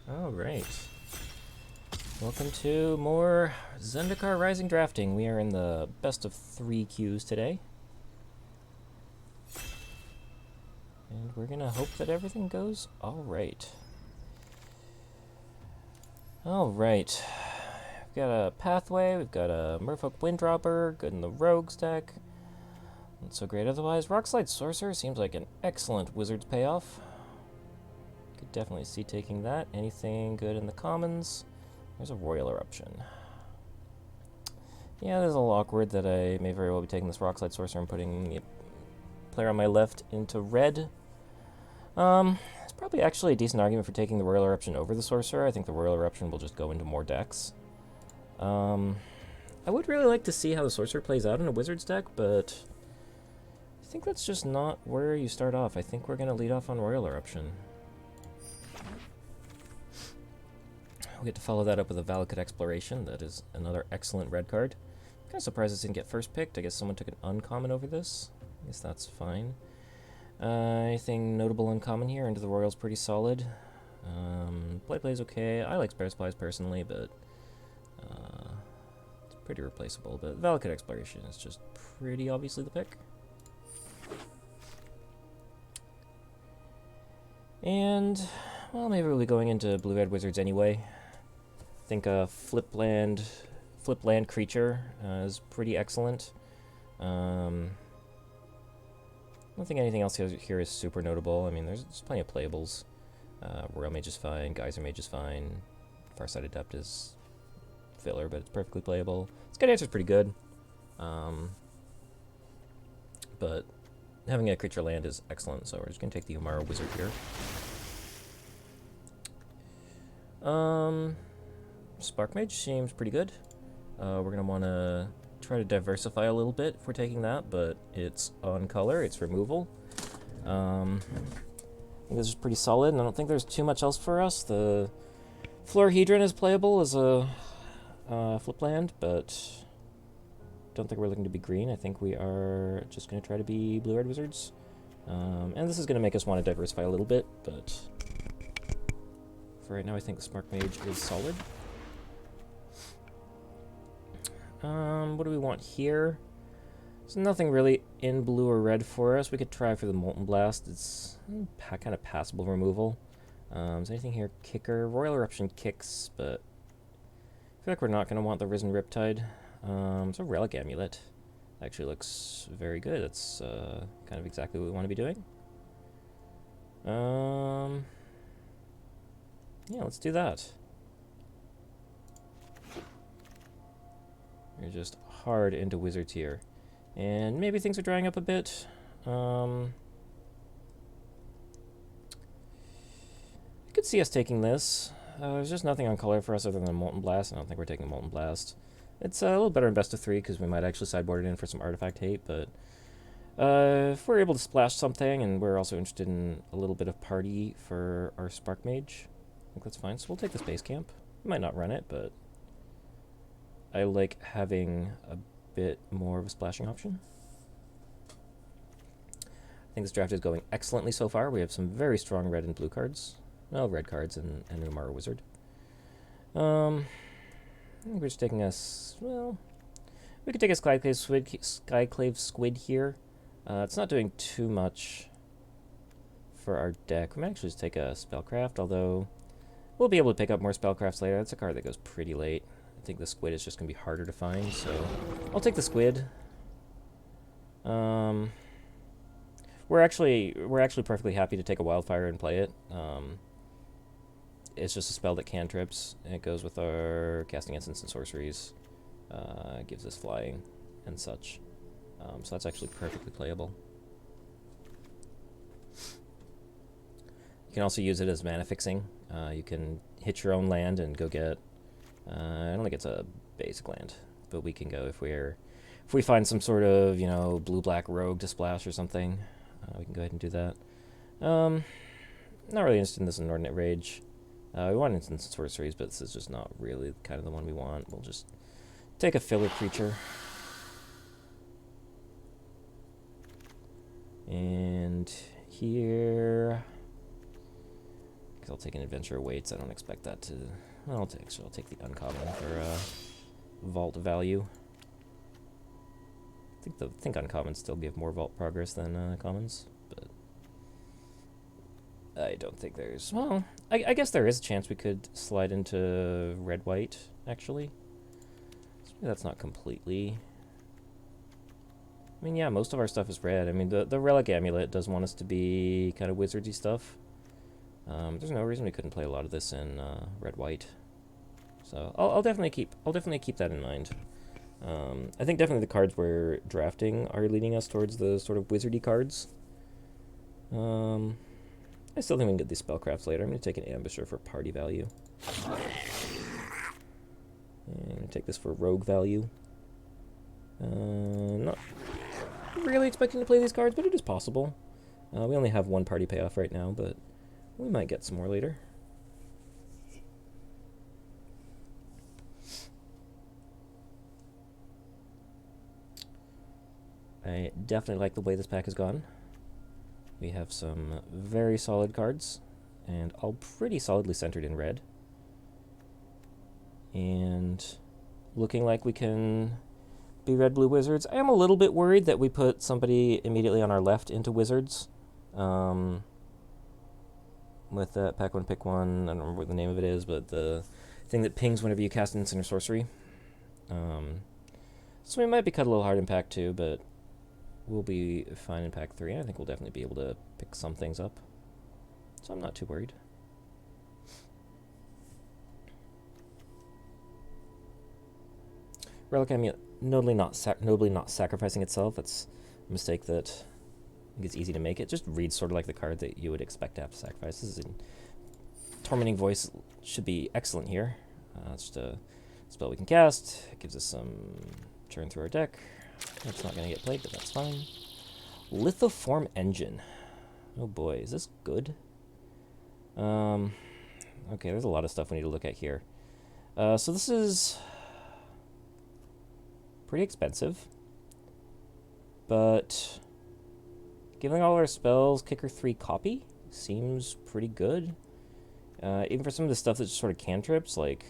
Alright. Welcome to more Zendikar Rising drafting. We are in the best of 3 queues today. And we're gonna hope that everything goes alright. Alright. We've got a Pathway, we've got a Merfolk Windropper, good in the Rogues deck. Not so great otherwise. Rockslide Sorcerer seems like an excellent Wizard's payoff. Could definitely see taking that. Anything good in the commons? There's a Royal Eruption. Yeah, there's a little awkward that I may very well be taking this Rockslide Sorcerer and putting the player on my left into red. It's probably actually a decent argument for taking the Royal Eruption over the Sorcerer. I think the Royal Eruption will just go into more decks. I would really like to see how the Sorcerer plays out in a Wizard's deck, but I think that's just not where you start off. I think we're going to lead off on Royal Eruption. We'll get to follow that up with a Valakut Exploration. That is another excellent red card. Kind of surprised this didn't get first picked. I guess someone took an uncommon over this. I guess that's fine. Anything notable uncommon here? Into the Royal's pretty solid. Play's okay. I like Spare Supplies personally, but it's pretty replaceable. But Valakut Exploration is just pretty obviously the pick. And, well, maybe we'll be going into Blue-Red Wizards anyway. I think a flip land creature is pretty excellent. I don't think anything else here is super notable. I mean, there's plenty of playables. Royal Mage is fine, Geyser Mage is fine, Farsight Adept is filler, but it's perfectly playable. Sky Dancer is pretty good. But having a creature land is excellent, so we're just going to take the Umara Wizard here. Spark Mage seems pretty good. We're going to want to try to diversify a little bit if we're taking that, but it's on color, it's removal. I think this is pretty solid, and I don't think there's too much else for us. The Florahedron is playable as a flip land, but don't think we're looking to be green. I think we are just going to try to be Blue-Red Wizards. And this is going to make us want to diversify a little bit, but for right now I think the Spark Mage is solid. What do we want here? There's nothing really in blue or red for us. We could try for the Molten Blast. It's kind of passable removal. Is anything here? Kicker. Royal Eruption kicks, but I feel like we're not going to want the Risen Riptide. So Relic Amulet actually looks very good. That's kind of exactly what we want to be doing. Yeah, let's do that. We're just hard into wizards here. And maybe things are drying up a bit. I could see us taking this. There's just nothing on color for us other than Molten Blast. I don't think we're taking Molten Blast. It's a little better in best of 3 because we might actually sideboard it in for some artifact hate, but if we're able to splash something, and we're also interested in a little bit of party for our Spark Mage, I think that's fine. So we'll take this base camp. We might not run it, but I like having a bit more of a splashing option. I think this draft is going excellently so far. We have some very strong red and blue cards. Well, red cards and Umara Wizard. I think we're just taking us, well, we could take a Skyclave Squid here. It's not doing too much for our deck. We might actually just take a Spellcraft, although we'll be able to pick up more Spellcrafts later. That's a card that goes pretty late. I think the Squid is just going to be harder to find, so I'll take the Squid. We're actually perfectly happy to take a Wildfire and play it. It's just a spell that cantrips, and it goes with our casting instants and sorceries. It gives us flying and such. So that's actually perfectly playable. You can also use it as mana fixing. You can hit your own land and go get. I don't think it's a basic land, but we can go if we find some sort of blue-black rogue to splash or something. We can go ahead and do that. Not really interested in this Inordinate Rage. We want instant sorceries, but this is just not really kind of the one we want. We'll just take a filler creature. And here, Because I'll take an Adventure Awaits. I don't expect that to... Well, I'll take the uncommon for vault value. I think uncommons still give more vault progress than commons, but I don't think there's... Well, I guess there is a chance we could slide into red-white, actually. So maybe that's not completely... I mean, yeah, most of our stuff is red. I mean, the Relic Amulet does want us to be kind of wizardy stuff. There's no reason we couldn't play a lot of this in red-white. So I'll definitely keep that in mind. I think definitely the cards we're drafting are leading us towards the sort of wizardy cards. I still think we can get these spellcrafts later. I'm going to take an Ambusher for party value. And take this for rogue value. Not really expecting to play these cards, but it is possible. We only have one party payoff right now, but we might get some more later. I definitely like the way this pack has gone. We have some very solid cards, and all pretty solidly centered in red. And looking like we can be red-blue wizards. I am a little bit worried that we put somebody immediately on our left into wizards. With that pack one, pick one, I don't remember what the name of it is, but the thing that pings whenever you cast instant or sorcery. So we might be cut a little hard in pack 2, but we'll be fine in pack 3. I think we'll definitely be able to pick some things up. So I'm not too worried. Relic Amulet, nobly not sacrificing itself. That's a mistake that I think it's easy to make. It just reads sort of like the card that you would expect to have to sacrifice. This is Tormenting Voice should be excellent here. It's just a spell we can cast. It gives us some turn through our deck. It's not going to get played, but that's fine. Lithoform Engine. Oh boy, is this good? Okay, there's a lot of stuff we need to look at here. So this is pretty expensive, but giving all our spells kicker 3 copy seems pretty good. Even for some of the stuff that's sort of cantrips, like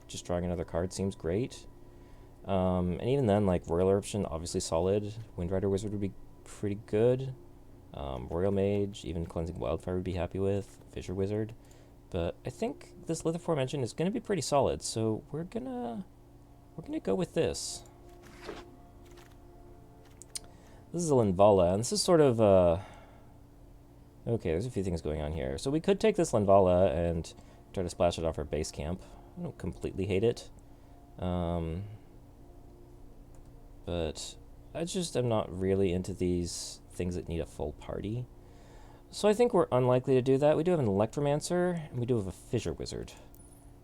just drawing another card seems great. And even then, like, Royal Eruption, obviously solid. Windrider Wizard would be pretty good. Royal Mage, even Cleansing Wildfire would be happy with. Fissure Wizard. But I think this Lithoform Engine is going to be pretty solid, so we're gonna go with this. This is a Linvala, and this is sort of okay, there's a few things going on here. So we could take this Linvala and try to splash it off our base camp. I don't completely hate it. But I just am not really into these things that need a full party. So I think we're unlikely to do that. We do have an Electromancer, and we do have a Fissure Wizard.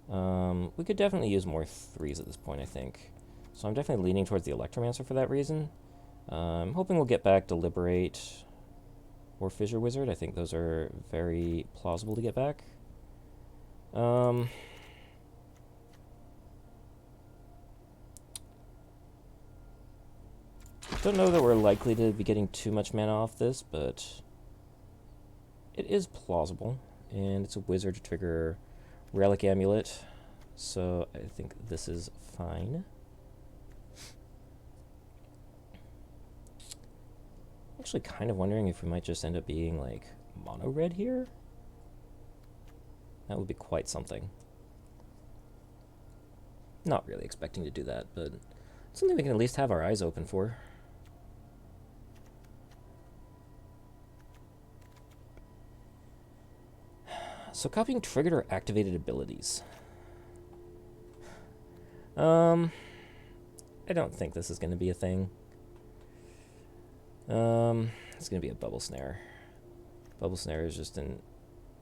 We could definitely use more 3s at this point, I think. So I'm definitely leaning towards the Electromancer for that reason. I'm hoping we'll get back Deliberate or Fissure Wizard. I think those are very plausible to get back. Don't know that we're likely to be getting too much mana off this, but it is plausible, and it's a wizard to trigger Relic Amulet, so I think this is fine. Actually kind of wondering if we might just end up being like mono red here. That would be quite something. Not really expecting to do that, but something we can at least have our eyes open for. So copying triggered or activated abilities. I don't think this is going to be a thing. It's going to be a Bubble Snare. Bubble Snare is just an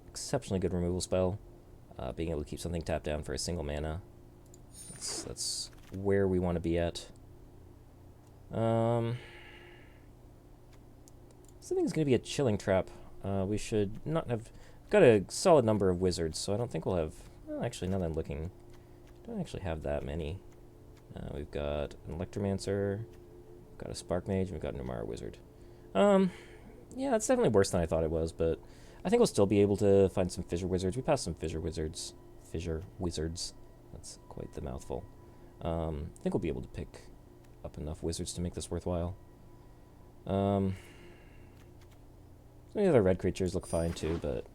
exceptionally good removal spell. Being able to keep something tapped down for a single mana. That's where we want to be at. Something is going to be a Chilling Trap. We should not have... Got a solid number of wizards, so I don't think we'll have... Well, actually, now that I'm looking, don't actually have that many. We've got an Electromancer, we've got a Spark Mage, and we've got an Umara Wizard. Yeah, it's definitely worse than I thought it was, but I think we'll still be able to find some fissure wizards. We passed some fissure wizards. Fissure wizards. That's quite the mouthful. I think we'll be able to pick up enough wizards to make this worthwhile. Some of the other red creatures look fine too, but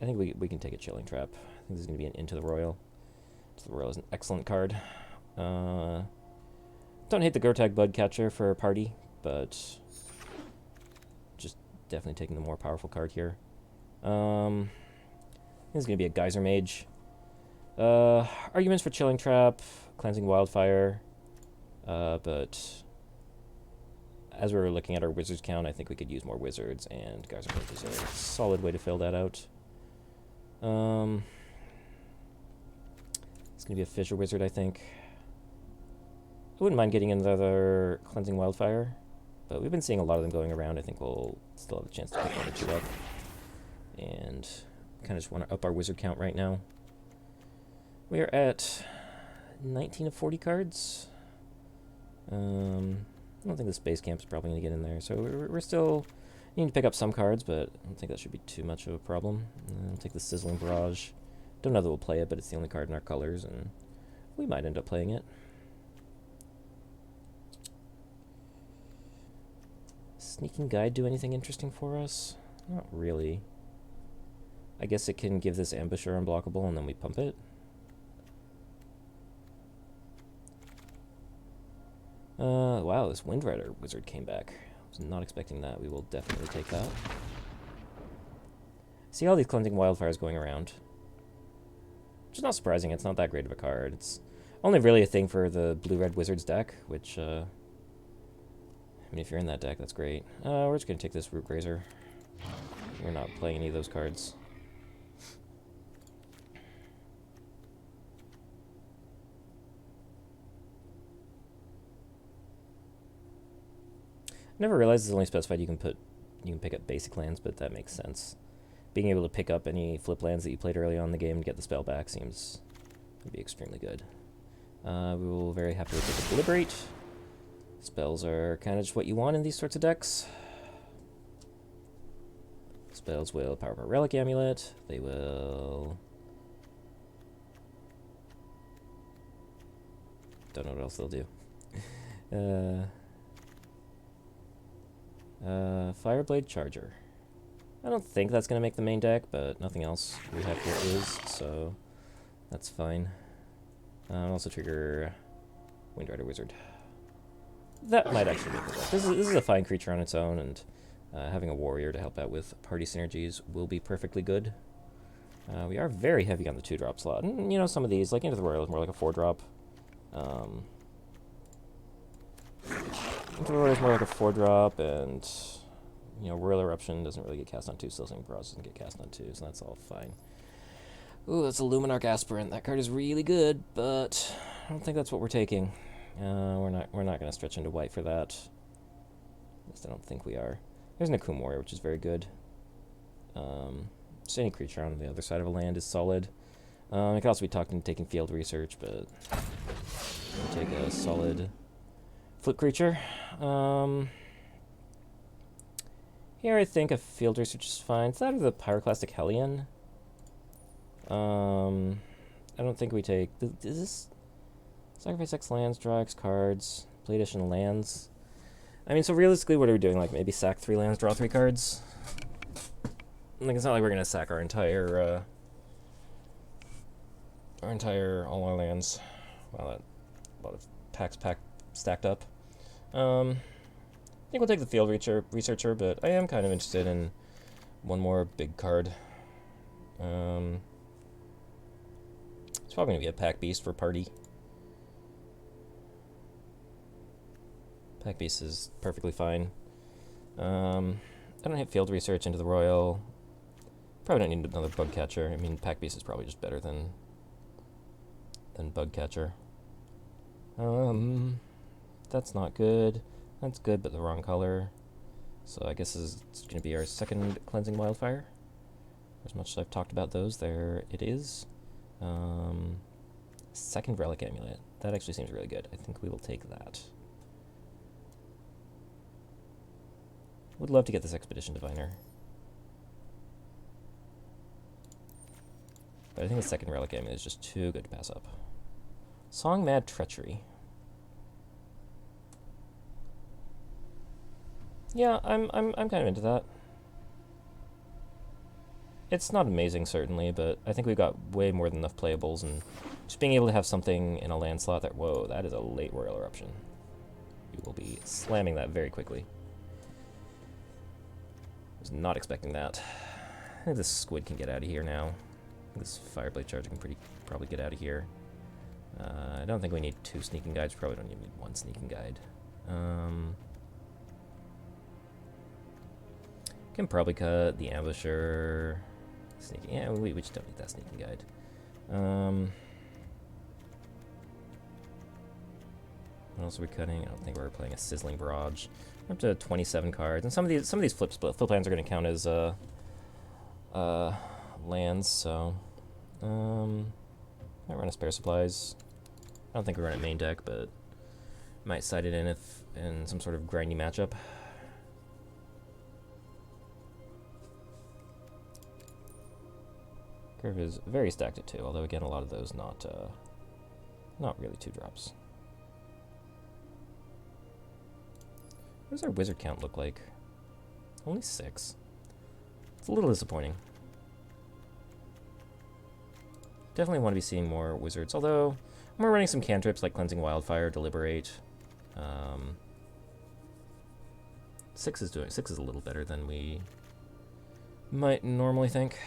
I think we can take a Chilling Trap. I think this is going to be an Into the Royal. Into the Royal is an excellent card. Don't hate the Gurtag Budcatcher for a party, but just definitely taking the more powerful card here. I think it's going to be a Geyser Mage. Arguments for Chilling Trap, Cleansing Wildfire, but as we were looking at our wizards count, I think we could use more wizards, and Geyser Mage is a solid way to fill that out. It's going to be a Fissure Wizard, I think. I wouldn't mind getting another Cleansing Wildfire, but we've been seeing a lot of them going around. I think we'll still have a chance to pick one or two up. And kind of just want to up our wizard count right now. We are at 19 of 40 cards. I don't think the Space Camp is probably going to get in there. So we're still needing to pick up some cards, but I don't think that should be too much of a problem. I'll take the Sizzling Barrage. Don't know that we'll play it, but it's the only card in our colors, and we might end up playing it. Sneaking Guide do anything interesting for us? Not really. I guess it can give this Ambusher unblockable, and then we pump it. Wow, this Windrider wizard came back. I was not expecting that. We will definitely take that. See all these Cleansing Wildfires going around. Which is not surprising. It's not that great of a card. It's only really a thing for the blue-red wizards deck, which, I mean, if you're in that deck, that's great. We're just going to take this Root Grazer. We're not playing any of those cards. I never realized it's only specified you can pick up basic lands, but that makes sense. Being able to pick up any flip lands that you played early on in the game and get the spell back seems to be extremely good. We will very happily take a Deliberate. Spells are kind of just what you want in these sorts of decks. Spells will power up a Relic Amulet. They will... Don't know what else they'll do. Fireblade Charger. I don't think that's going to make the main deck, but nothing else we have here is, so that's fine. I'll also trigger Windrider Wizard. That might actually make the deck. This is a fine creature on its own, and having a warrior to help out with party synergies will be perfectly good. We are very heavy on the 2-drop slot. And, you know, some of these, like Into the Royal, is more like a 4-drop. Into the Royal is more like a 4-drop, and... You know, Royal Eruption doesn't really get cast on 2, Sizzling Barrage doesn't get cast on 2, so that's all fine. Ooh, that's a Luminarch Aspirant. That card is really good, but I don't think that's what we're taking. We're not going to stretch into white for that. At least I don't think we are. There's an Akum Warrior, which is very good. Just any creature on the other side of a land is solid. It could also be talked into taking Field Research, but we'll take a solid flip creature. Here I think a Field Research is fine. It's out of the Pyroclastic Hellion. I don't think we take... Is this... Sacrifice X lands, draw X cards, play additional lands. I mean, so realistically, what are we doing? Like, maybe sack 3 lands, draw 3 cards? Like, it's not like we're gonna sack our entire, all our lands. Wow, that... A lot of packs stacked up. I think we'll take the Field Researcher, but I am kind of interested in one more big card. It's probably going to be a Pack Beast for party. Pack Beast is perfectly fine. I don't hit Field Research into the Royal. Probably don't need another Bug Catcher. I mean, Pack Beast is probably just better than Bug Catcher. That's not good. That's good, but the wrong color. So I guess it's going to be our second Cleansing Wildfire. As much as I've talked about those, there it is. Second Relic Amulet. That actually seems really good. I think we will take that. Would love to get this Expedition Diviner. But I think the second Relic Amulet is just too good to pass up. Song Mad Treachery. Yeah, I'm kind of into that. It's not amazing, certainly, but I think we've got way more than enough playables, and just being able to have something in a land slot that... Whoa, that is a late Royal Eruption. We will be slamming that very quickly. Was not expecting that. I think this squid can get out of here now. This Fireblade Charger can probably get out of here. I don't think we need 2 sneaking guides. Probably don't even need 1 sneaking guide. Can probably cut the Ambusher. Sneaking. Yeah, we just don't need that sneaking guide. What else are we cutting? I don't think we're playing a Sizzling Barrage. We're up to 27 cards, and some of these flip lands are going to count as lands. So, might run a Spare Supplies. I don't think we run it main deck, but might side it in if in some sort of grindy matchup. Curve is very stacked at 2, although again a lot of those not really 2-drops. What does our wizard count look like? Only 6. It's a little disappointing. Definitely want to be seeing more wizards, although we're running some cantrips like Cleansing Wildfire, Deliberate. 6 is a little better than we might normally think.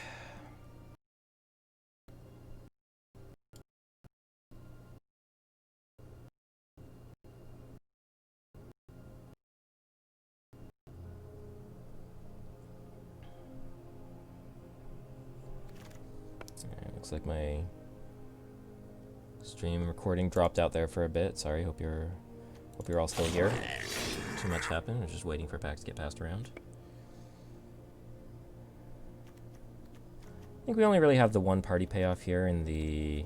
Looks like my stream recording dropped out there for a bit. Sorry, hope you're all still here. Too much happened. I'm just waiting for packs to get passed around. I think we only really have the 1 party payoff here in the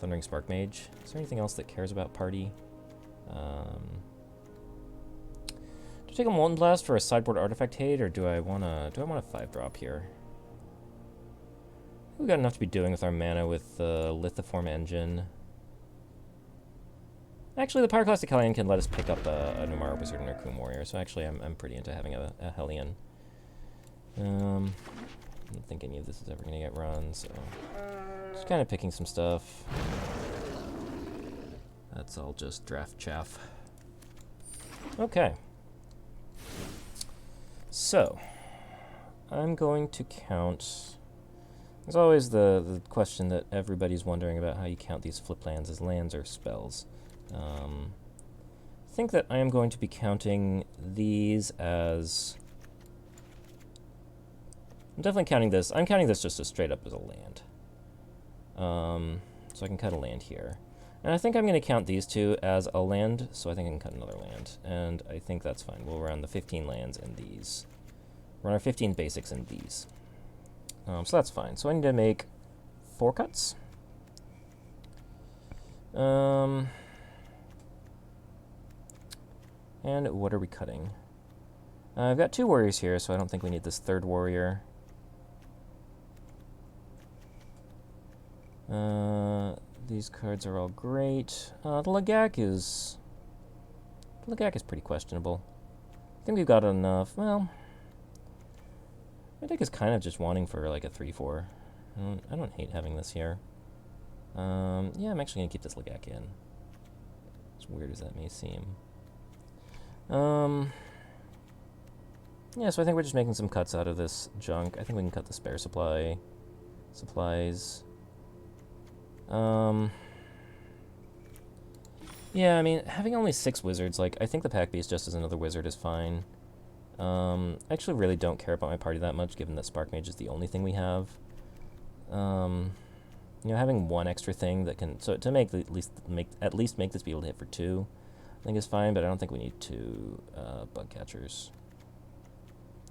Thundering Spark Mage. Is there anything else that cares about party? Do I take a Molten Blast for a sideboard artifact hate, or do I want a 5-drop here? We've got enough to be doing with our mana with the Lithoform Engine. Actually, the Pyroclastic Hellion can let us pick up a Numara Wizard and a Coom Warrior, so actually I'm pretty into having a Hellion. I don't think any of this is ever going to get run, so just kind of picking some stuff. That's all just draft chaff. Okay. So, I'm going to count... There's always the question that everybody's wondering about, how you count these flip lands as lands or spells. I think that I am going to be counting these as... I'm definitely counting this. I'm counting this just as straight up as a land. So I can cut a land here. And I think I'm going to count these 2 as a land, so I think I can cut another land. And I think that's fine. We'll run the 15 lands in these. Run our 15 basics in these. So that's fine. So I need to make 4 cuts. And what are we cutting? I've got 2 warriors here, so I don't think we need this 3rd warrior. These cards are all great. The Lagak is pretty questionable. I think we've got enough. Well, my deck is kind of just wanting for like a 3/4. I don't hate having this here. Yeah, I'm actually gonna keep this Lagak in. As weird as that may seem. Yeah, so I think we're just making some cuts out of this junk. I think we can cut the Spare supplies. Yeah, I mean, having only 6 wizards, like, I think the Pack Beast just as another wizard is fine. I actually really don't care about my party that much, given that Spark Mage is the only thing we have. You know, having 1 extra thing that can, so to make at least make this be able to hit for 2, I think is fine. But I don't think we need 2 bug catchers.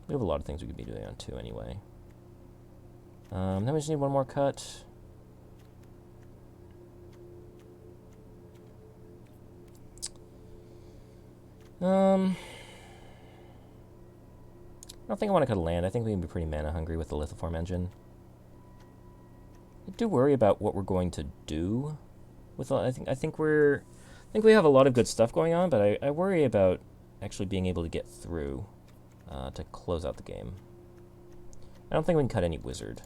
We have a lot of things we could be doing on 2 anyway. Then we just need 1 more cut. don't think I want to cut a land. I think we can be pretty mana hungry with the Lithoform Engine. I do worry about what we're going to do with. I think we have a lot of good stuff going on, but I worry about actually being able to get through to close out the game. I don't think we can cut any wizard.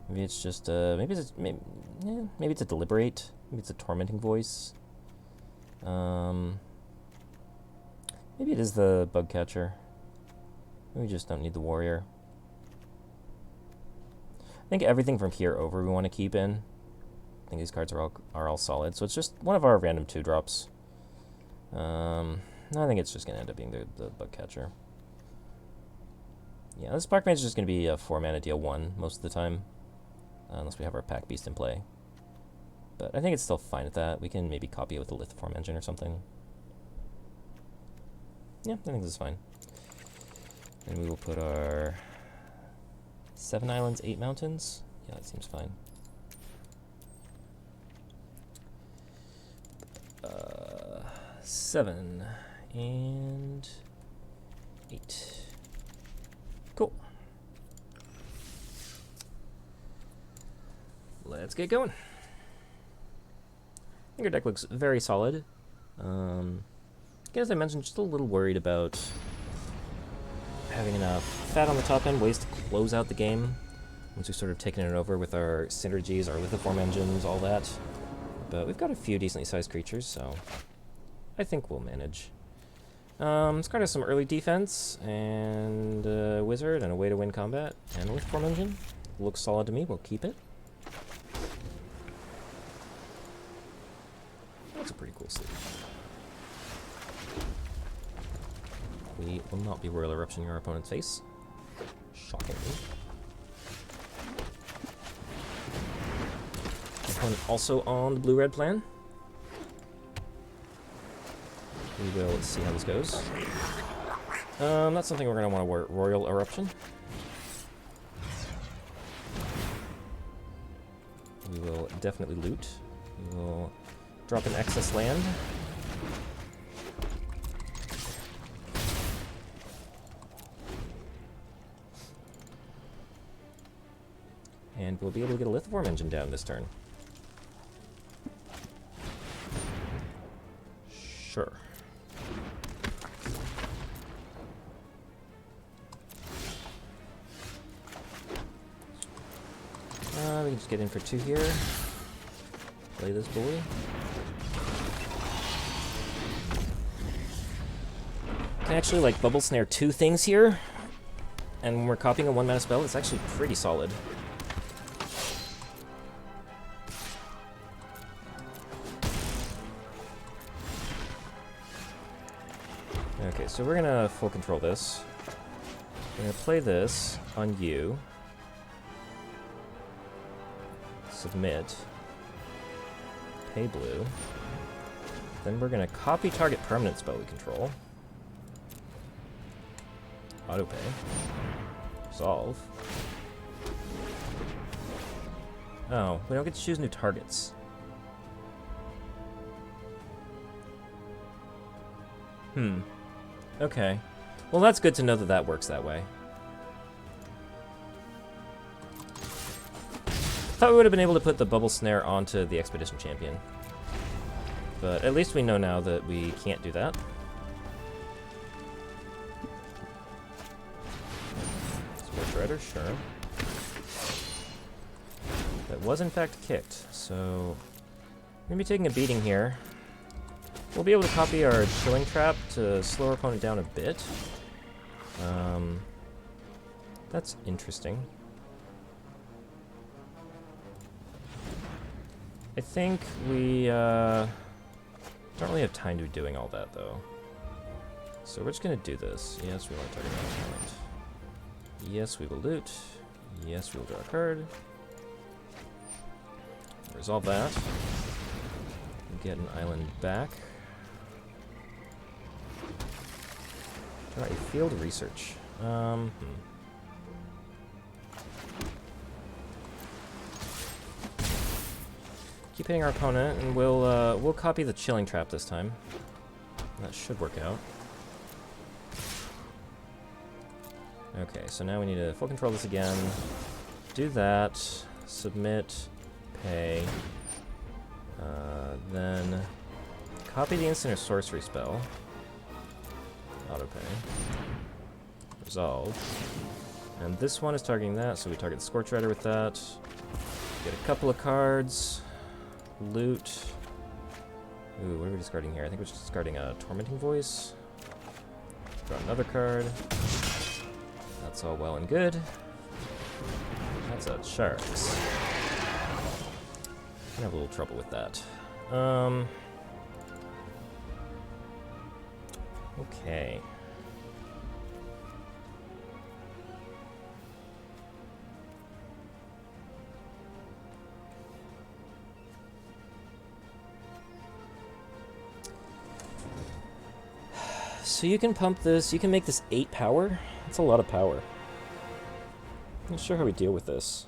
Maybe it's just maybe it's a deliberate. Maybe it's a tormenting voice. Maybe it is the bug catcher. We just don't need the warrior. I think everything from here over we want to keep in. I think these cards are all solid. So it's just one of our random 2-drops. I think it's just going to end up being the bug catcher. Yeah, this Spark Mage is just going to be a 4-mana deal 1 most of the time. Unless we have our Pack Beast in play. But I think it's still fine at that. We can maybe copy it with the Lithoform Engine or something. Yeah, I think this is fine. And we will put our 7 islands, 8 mountains. Yeah, that seems fine. 7 and 8. Cool. Let's get going. I think our deck looks very solid. Again, as I mentioned, just a little worried about having enough fat on the top end, ways to close out the game once we've sort of taken it over with our synergies, our lithoform engines, all that. But we've got a few decently sized creatures, so I think we'll manage. This card has some early defense, and a wizard, and a way to win combat, and a lithoform engine. Looks solid to me, we'll keep it. That's a pretty cool sleeve. We will not be Royal Eruption in your opponent's face. Shockingly. Opponent also on the blue-red plan. We will see how this goes. That's something we're going to want to Royal Eruption. We will definitely loot. We will drop an excess land. And we'll be able to get a Lithoform Engine down this turn. Sure. We can just get in for 2 here. Play this boy. Can actually like bubble snare 2 things here. And when we're copying a 1-mana spell, it's actually pretty solid. Okay, so we're gonna full control this. We're gonna play this on you. Submit. Pay blue. Then we're gonna copy target permanent spell we control. Autopay. Resolve. Oh, we don't get to choose new targets. Okay. Well, that's good to know that that works that way. Thought we would have been able to put the bubble snare onto the Expedition Champion. But at least we know now that we can't do that. Spore Shredder, sure. That was in fact kicked, so we're gonna be taking a beating here. We'll be able to copy our Chilling Trap to slow our opponent down a bit. That's interesting. I think we don't really have time to be doing all that, though. So we're just going to do this. Yes, we want to target our opponent. Yes, we will loot. Yes, we will draw a card. Resolve that. Get an island back. Try a field research. Keep hitting our opponent, and we'll copy the Chilling Trap this time. That should work out. Okay, so now we need to full control this again. Do that. Submit. Pay. Then copy the instant or sorcery spell. Autopay. Resolve. And this one is targeting that, so we target the Scorch Rider with that. Get a couple of cards. Loot. Ooh, what are we discarding here? I think we're just discarding a Tormenting Voice. Draw another card. That's all well and good. That's a Sharks. I have a little trouble with that. Okay. So you can pump this, you can make this 8 power? That's a lot of power. I'm not sure how we deal with this.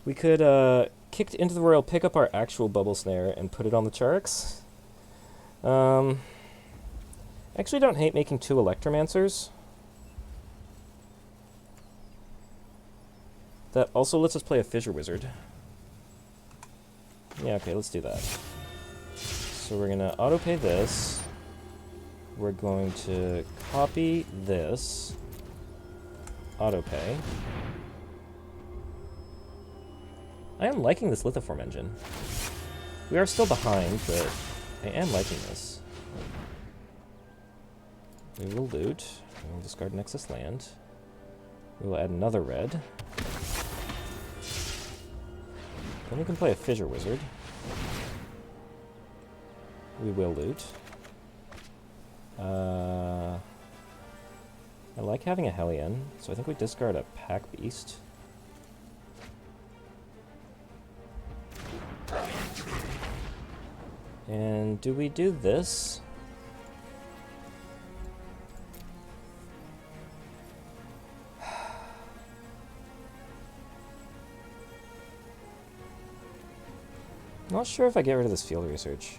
We could kick into the Royal, pick up our actual Bubble Snare, and put it on the Charx. Actually don't hate making 2 Electromancers. That also lets us play a Fissure Wizard. Yeah, okay, let's do that. So we're gonna auto-pay this. We're going to copy this. Auto-pay. I am liking this Lithoform Engine. We are still behind, but I am liking this. We will loot. We will discard an excess land. We will add another red. Then we can play a Fissure Wizard. We will loot. I like having a Hellion, so I think we discard a Pack Beast. And do we do this? Not sure if I get rid of this field research.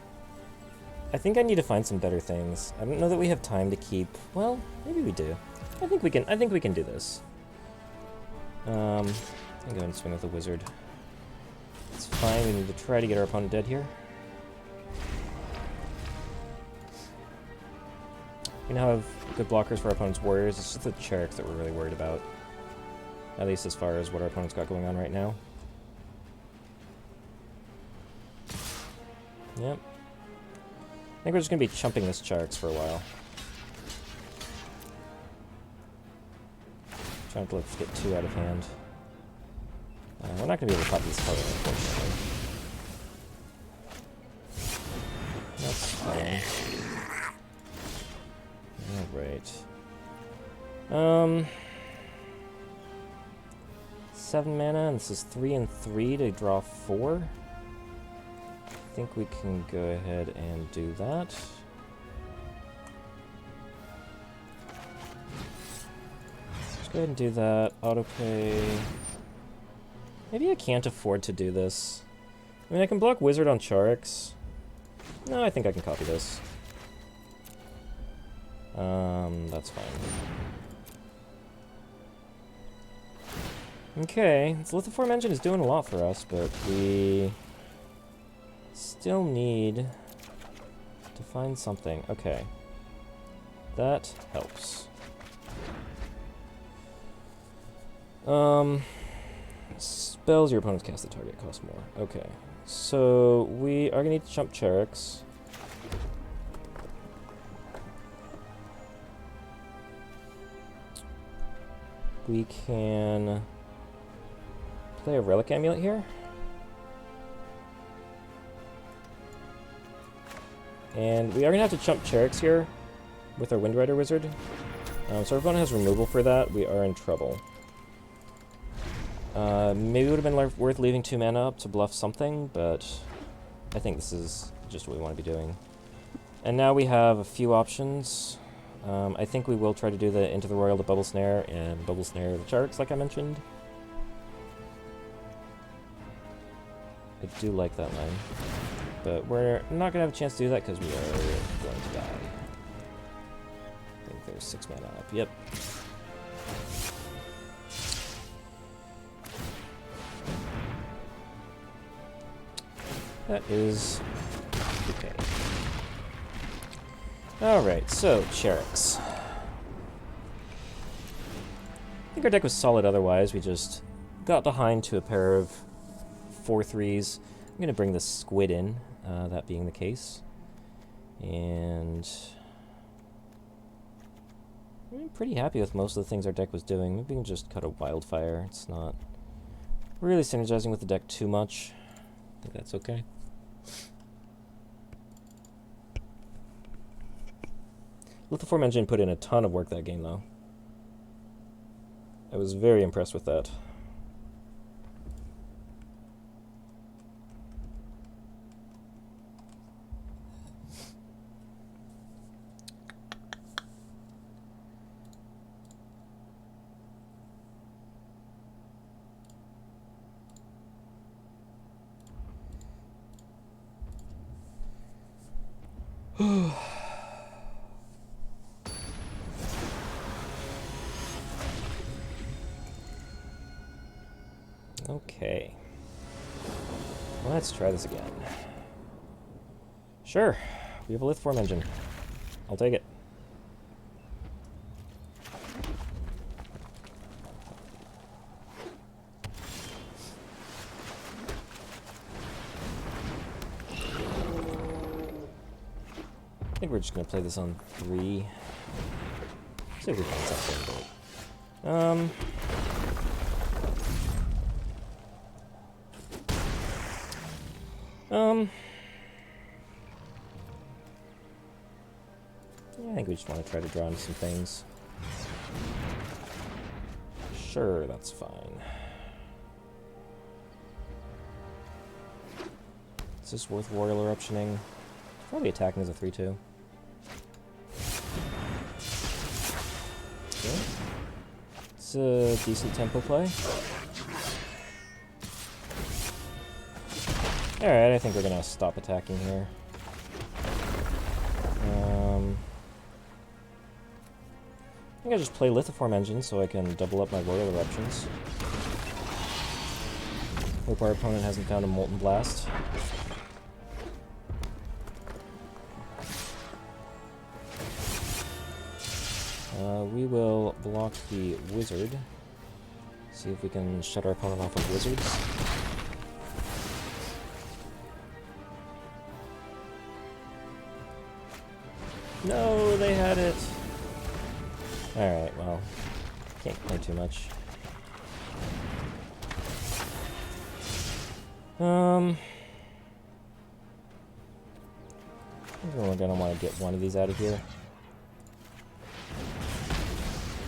I think I need to find some better things. I don't know that we have time to keep. Well, maybe we do. I think we can do this. I'm going to swing with a wizard. It's fine. We need to try to get our opponent dead here. We now have good blockers for our opponent's warriors. It's just the Charix that we're really worried about. At least as far as what our opponent's got going on right now. Yep. I think we're just going to be chumping this Charix for a while. Trying to let's get 2 out of hand. We're not going to be able to pop this card, unfortunately. That's fine. Alright. 7 mana, and this is 3 and 3 to draw 4. I think we can go ahead and do that. Let's go ahead and do that. Autopay. Maybe I can't afford to do this. I mean, I can block Wizard on Charix. No, I think I can copy this. That's fine. Okay, this Lithoform Engine is doing a lot for us, but we still need to find something. Okay. That helps. Spells your opponent's cast the target cost more. Okay. So we are gonna need to chump Charix. We can play a Relic Amulet here. And we are going to have to chump Charix here with our Windrider Wizard. So our opponent has removal for that. We are in trouble. Maybe it would have been worth leaving 2 mana up to bluff something, but I think this is just what we want to be doing. And now we have a few options. I think we will try to do the Into the Royal to Bubble Snare and Bubble Snare the Charix, like I mentioned. I do like that line. But we're not going to have a chance to do that because we are going to die. I think there's 6 mana up. Yep. That is okay. Alright, so, Cherix. I think our deck was solid otherwise. We just got behind to a pair of 4/3s. I'm going to bring the squid in, that being the case. And I'm pretty happy with most of the things our deck was doing. Maybe we can just cut a wildfire. It's not really synergizing with the deck too much. I think that's okay. Lithoform Engine put in a ton of work that game, though. I was very impressed with that. Okay. Let's try this again. Sure, we have a Lithoform Engine. I'll take it. I think we're just gonna play this on 3. See if we find something. Yeah, I think we just want to try to draw into some things. Sure, that's fine. Is this worth Royal Eruptioning? Probably attacking as a 3/2. Okay. It's a decent tempo play. Alright, I think we're gonna stop attacking here. I think I'll just play Lithoform Engine so I can double up my Royal Eruptions. Hope our opponent hasn't found a Molten Blast. We will block the Wizard. See if we can shut our opponent off of Wizards. No, they had it! Alright, well, can't complain too much. I think we're gonna want to get one of these out of here.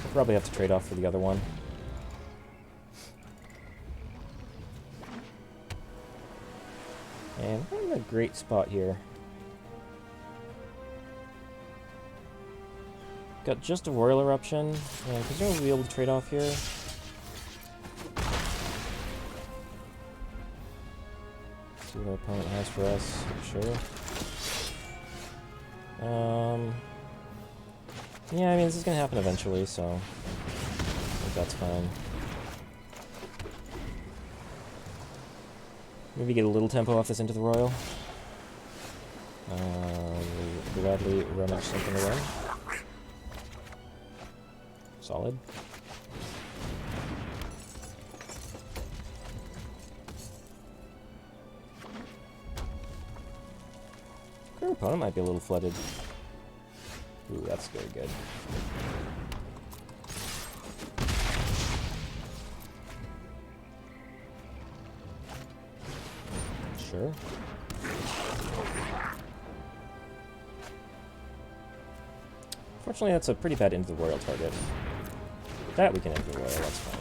We'll probably have to trade off for the other one. And we're in a great spot here. Got just a Royal Eruption, and presumably we'll be able to trade off here. See what our opponent has for us, sure. Yeah, I mean, this is gonna happen eventually, so I think that's fine. Maybe get a little tempo off this into the Royal. We'll gladly rummage something away. Solid. Our opponent might be a little flooded. Ooh, that's very good. Sure. Fortunately, that's a pretty bad into the Royal target. That we can enter the Royal, that's fine.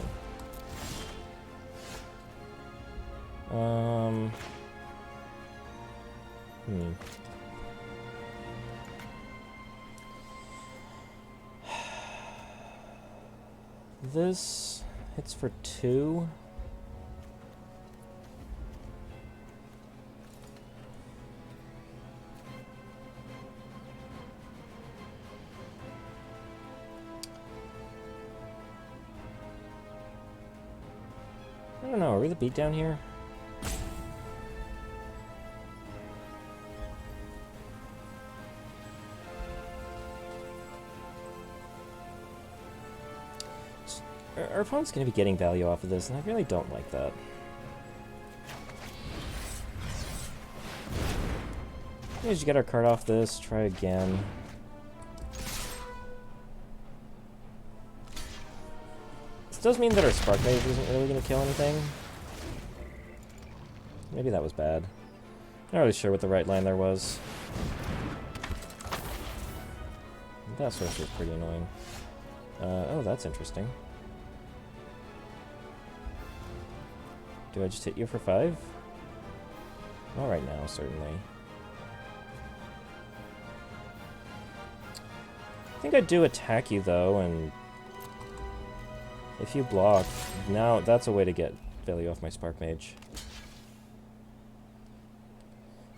This hits for 2. don't know, are we the beatdown here? Our opponent's going to be getting value off of this, and I really don't like that. Maybe just get our card off this, try again. This does mean that our Spark Mage isn't really going to kill anything. Maybe that was bad. Not really sure what the right line there was. That sorcerer's pretty annoying. Oh, that's interesting. Do I just hit you for 5? Not right now, certainly. I think I do attack you, though, and if you block, now that's a way to get value off my Spark Mage.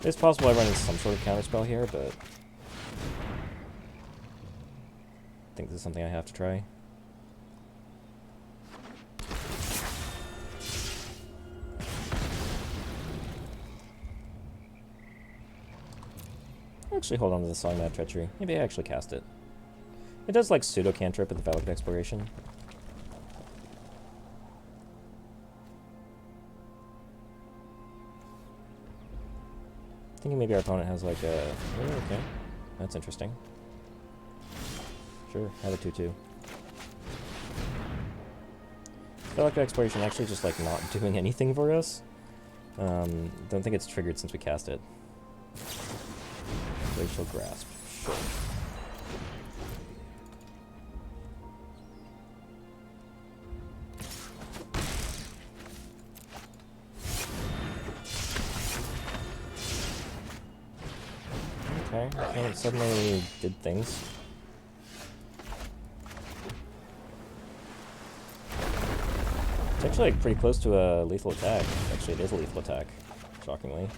It's possible I run into some sort of counterspell here, but I think this is something I have to try. Actually, hold on to the Song Mad Treachery. Maybe I actually cast it. It does like pseudo cantrip with the Relic Exploration. Thinking maybe our opponent has like a... Oh, okay. That's interesting. Sure, have a 2-2. Relic Exploration actually just like not doing anything for us. Don't think it's triggered since we cast it. Glacial Grasp. Sure. Okay, it suddenly did things. It's actually like pretty close to a lethal attack. Actually, it is a lethal attack, shockingly.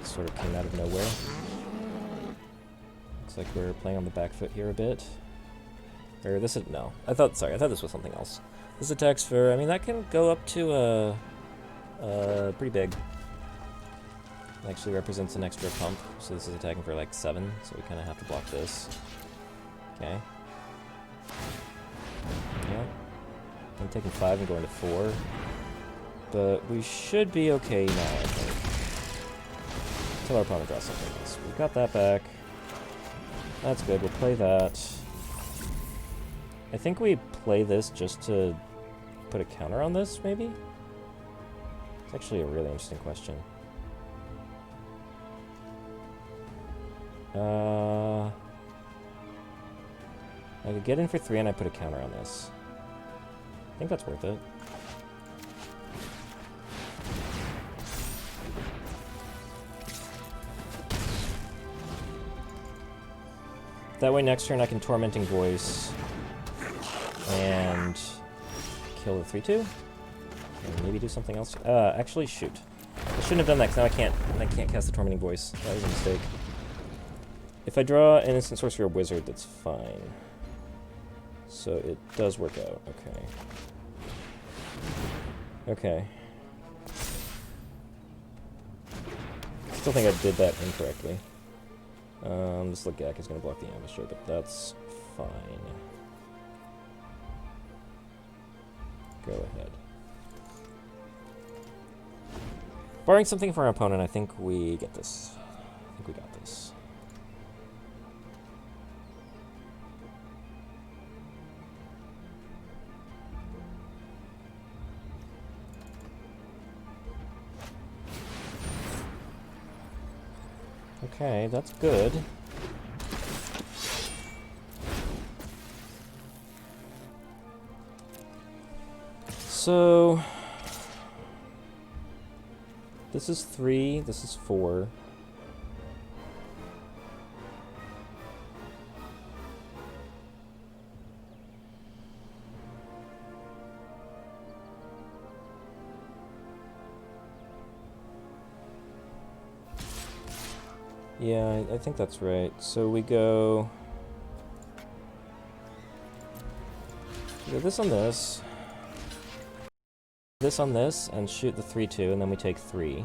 It sort of came out of nowhere. Looks like we're playing on the back foot here a bit. Or this is, no. I thought this was something else. This attacks for, I mean, that can go up to pretty big. It actually represents an extra pump, so this is attacking for like 7, so we kind of have to block this. Okay. Yeah. I'm taking 5 and going to 4. But we should be okay now, I think. Until our opponent draws something else. We got that back. That's good, we'll play that. I think we play this just to put a counter on this, maybe? It's actually a really interesting question. I could get in for 3 and I put a counter on this. I think that's worth it. That way next turn I can Tormenting Voice and kill the 3/2. And maybe do something else. Actually, shoot. I shouldn't have done that because now I can't cast the Tormenting Voice. That was a mistake. If I draw an Instant Sorcerer or Wizard, that's fine. So it does work out. Okay. Okay. Still think I did that incorrectly. This Legak is going to block the Ambusher, but that's fine. Go ahead. Barring something from our opponent, I think we get this. I think we got this. Okay, that's good. So this is 3, this is 4. Yeah, I think that's right. So we go Do this on this. This on this, and shoot the 3/2, and then we take 3.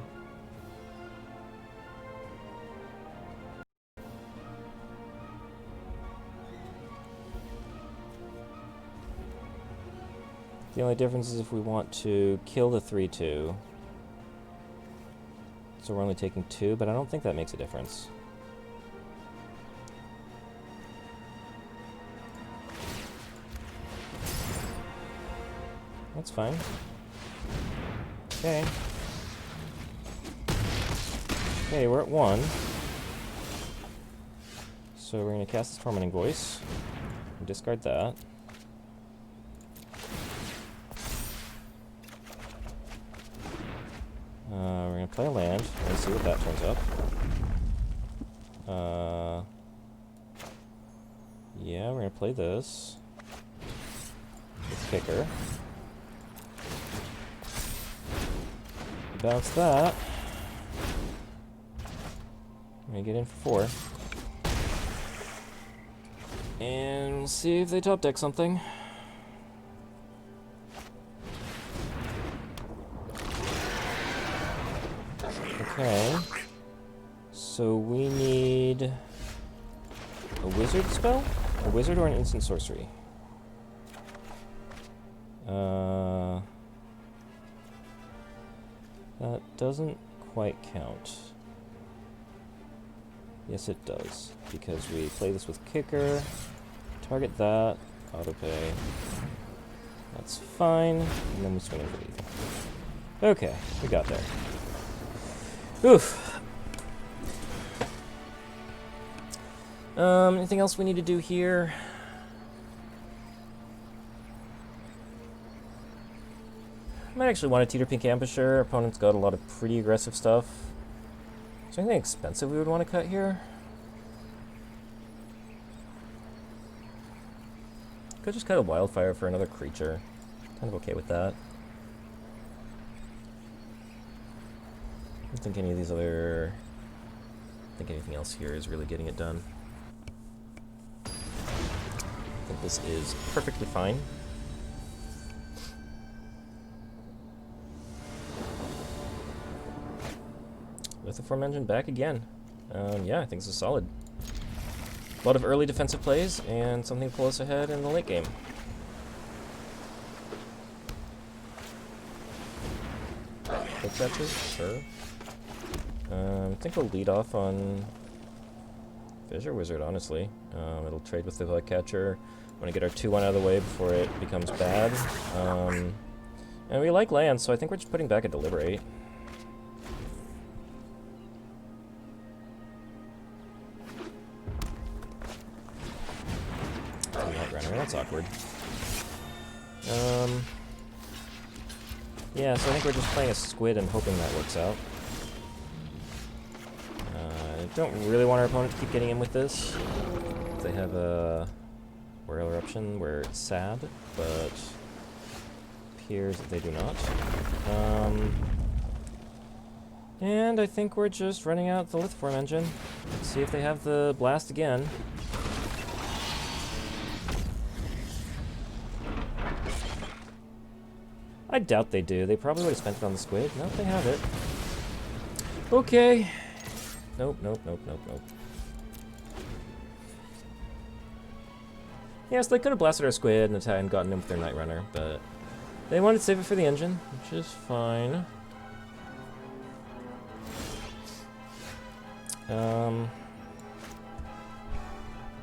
The only difference is if we want to kill the 3/2. So we're only taking 2, but I don't think that makes a difference. That's fine. Okay. Okay, we're at 1. So we're going to cast this Tormenting Voice. And discard that. We're going to play a land. Let's see what that turns up. Yeah, we're going to play this. With Kicker. Bounce that. I'm going to get in for 4. And we'll see if they top deck something. Okay. So we need a wizard spell? A wizard or an instant sorcery? That doesn't quite count. Yes, it does. Because we play this with Kicker. Target that. Autopay. That's fine. And then we swing into lethal. Okay, we got there. Oof. Anything else we need to do here? I might actually want a Teeter Pink Ambusher. Our opponent's got a lot of pretty aggressive stuff. Is there anything expensive we would want to cut here? Could just cut a Wildfire for another creature. Kind of okay with that. I don't think any of these other... I think anything else here is really getting it done. I think this is perfectly fine. Lithoform Engine back again. Yeah, I think this is solid. A lot of early defensive plays, and something to pull us ahead in the late game. Quick catches? Sure. I think we'll lead off on Fissure Wizard, honestly. It'll trade with the Void Catcher. Want to get our 2-1 out of the way before it becomes bad. And we like lands, so I think we're just putting back a Deliberate. That's awkward. Yeah, so I think we're just playing a Squid and hoping that works out. I don't really want our opponent to keep getting in with this. They have a Royal Eruption where it's sad, but appears that they do not. And I think we're just running out the Lithoform Engine. Let's see if they have the Blast again. I doubt they do. They probably would have spent it on the Squid. Nope, they have it. Okay. Nope, nope, nope, nope, nope. Yes, they could have blasted our Squid and gotten him with their Night Runner, but they wanted to save it for the engine, which is fine.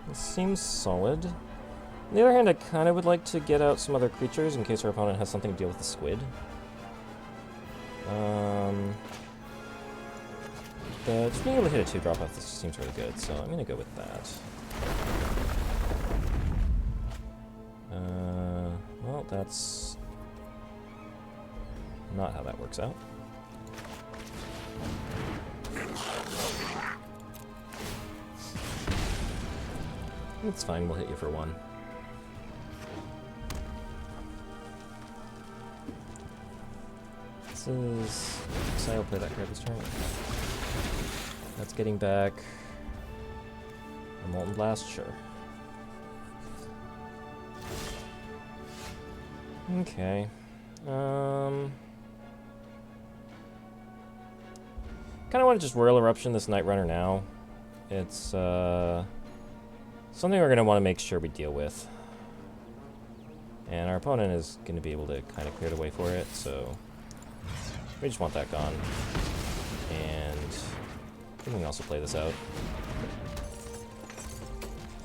This seems solid. On the other hand, I kind of would like to get out some other creatures in case our opponent has something to deal with the Squid. But just being able to hit a 2-drop off this seems really good, so I'm going to go with that. Well, that's not how that works out. It's fine, we'll hit you for 1. This is... So I'll play that card this turn. That's getting back... a Molten Blast, sure. Okay. Kind of want to just Royal Eruption this Night Runner now. It's something we're going to want to make sure we deal with. And our opponent is going to be able to kind of clear the way for it, so we just want that gone. And we can also play this out.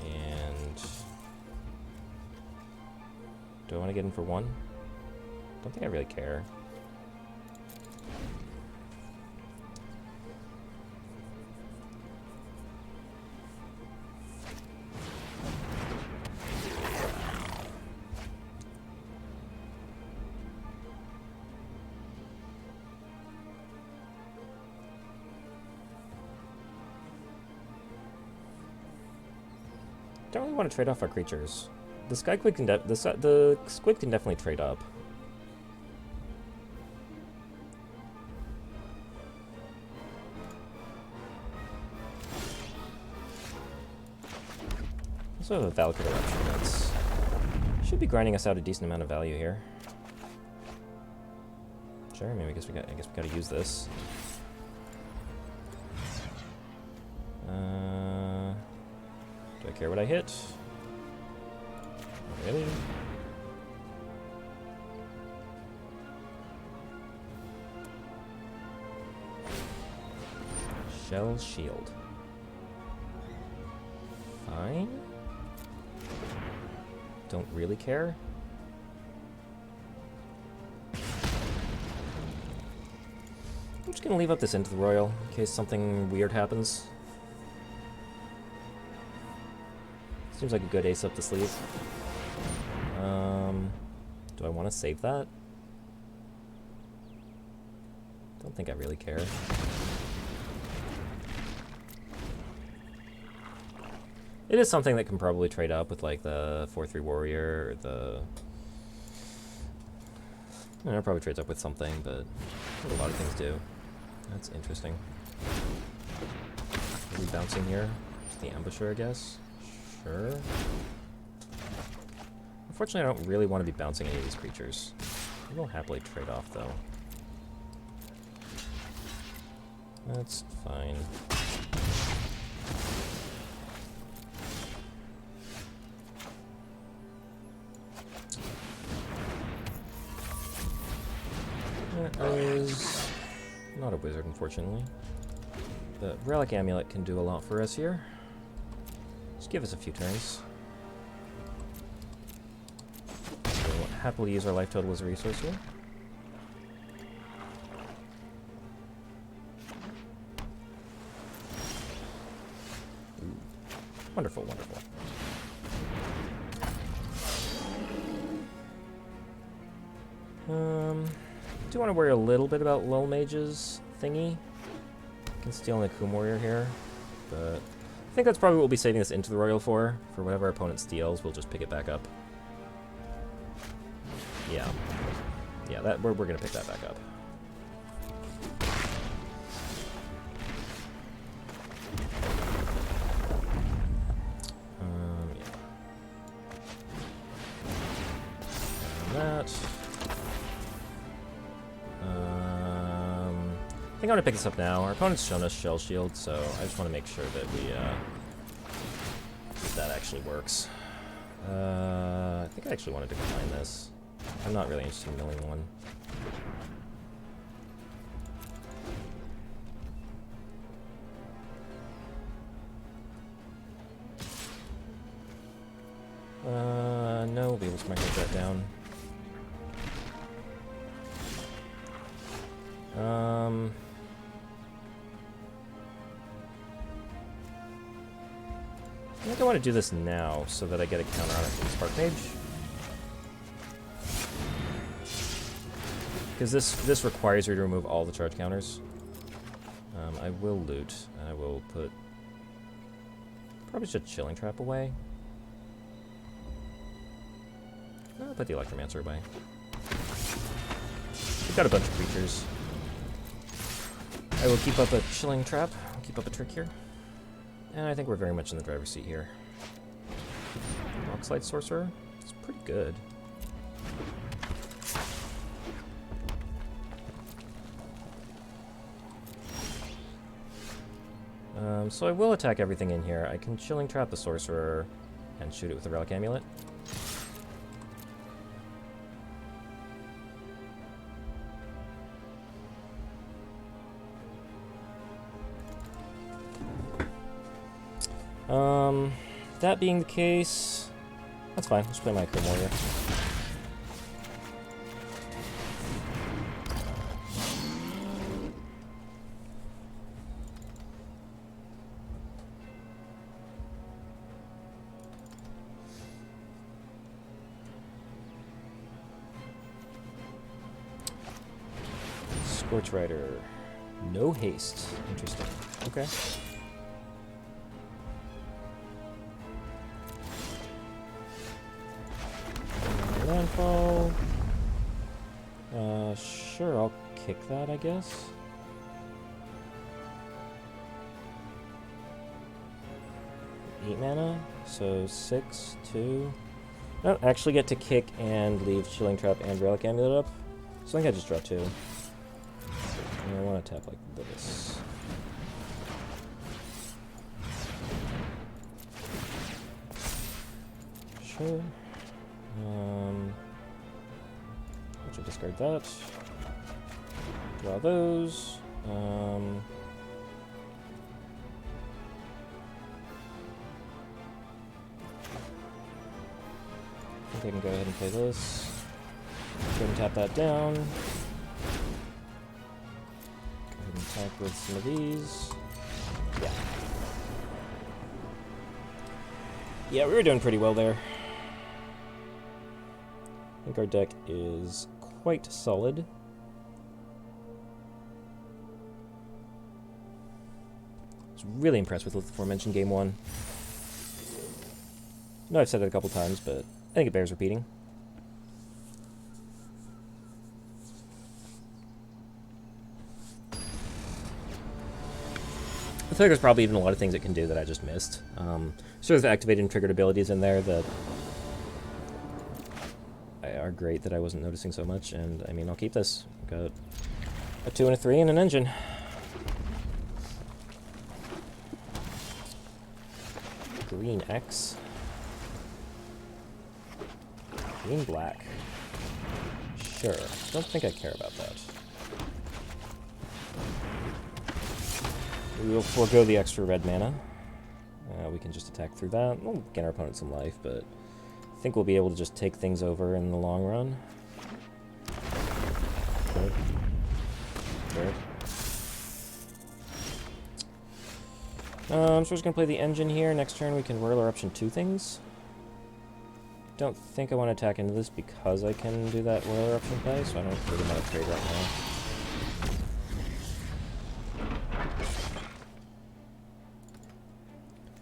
And do I want to get in for one? Don't think I really care. Don't really want to trade off our creatures. The Skyquid can the Squid can definitely trade up. Also have a Valkyrie Eruption that's should be grinding us out a decent amount of value here. Sure, I mean, I guess we gotta use this. Do I care what I hit? Not really. Shell Shield. Fine. Don't really care. I'm just gonna leave up this Into the Royal in case something weird happens. Seems like a good ace up the sleeve. Do I want to save that? Don't think I really care. It is something that can probably trade up with like the 4/3 warrior or the... I don't know, it probably trades up with something, but a lot of things do. That's interesting. Are we bouncing here? Just the ambusher, I guess? Sure. Unfortunately, I don't really want to be bouncing any of these creatures. I will happily trade off, though. That's fine. That is not a wizard, unfortunately. The Relic Amulet can do a lot for us here. Just give us a few turns. We'll happily use our life total as a resource here. Ooh. Wonderful, wonderful. Do want to worry a little bit about Lull Mage's thingy. Can steal an Akum Warrior here, but I think that's probably what we'll be saving this Into the Royal for. For whatever our opponent steals, we'll just pick it back up. Yeah. Yeah, that we're gonna pick that back up. Yeah. And that. I think I'm gonna pick this up now. Our opponent's shown us Shell Shield, so I just want to make sure that we that actually works. I think I actually wanted to decline this. I'm not really interested in milling one. No, we'll be able to micro that down. I think I want to do this now so that I get a counter on it from Spark Mage. Because this requires you to remove all the charge counters. I will loot, and I will put... probably just a Chilling Trap away. No, I'll put the Electromancer away. We've got a bunch of creatures. I will keep up a Chilling Trap. I'll keep up a trick here. And I think we're very much in the driver's seat here. Rockslide Sorcerer? It's pretty good. So I will attack everything in here. I can Chilling Trap the Sorcerer and shoot it with the Relic Amulet. That being the case, that's fine. Let's play my Chrome Warrior. Scorch Rider. No haste. Interesting. Okay. Landfall. Sure, I'll kick that, I guess. Eight mana, so 6, 2. I don't actually get to kick and leave Chilling Trap and Relic Amulet up, so I think I just draw 2. And I want to tap like this. Sure. Which will discard that. Draw those. I think I can go ahead and play this. Go ahead and tap that down. Go ahead and attack with some of these. Yeah. Yeah, we were doing pretty well there. I think our deck is quite solid. I was really impressed with Lithoform Engine Game 1. I know I've said it a couple times, but I think it bears repeating. I feel like there's probably even a lot of things it can do that I just missed. Sort of activated and triggered abilities in there that are great that I wasn't noticing so much, and I mean, I'll keep this. Got a 2 and a 3 and an engine. Green X. Green black. Sure. Don't think I care about that. We will forego the extra red mana. We can just attack through that. We'll gain our opponent some life, but I think we'll be able to just take things over in the long run. Good. Good. So we're just going to play the engine here. Next turn we can Royal Eruption 2 things. Don't think I want to attack into this because I can do that Royal Eruption play, so I don't really want to trade right now.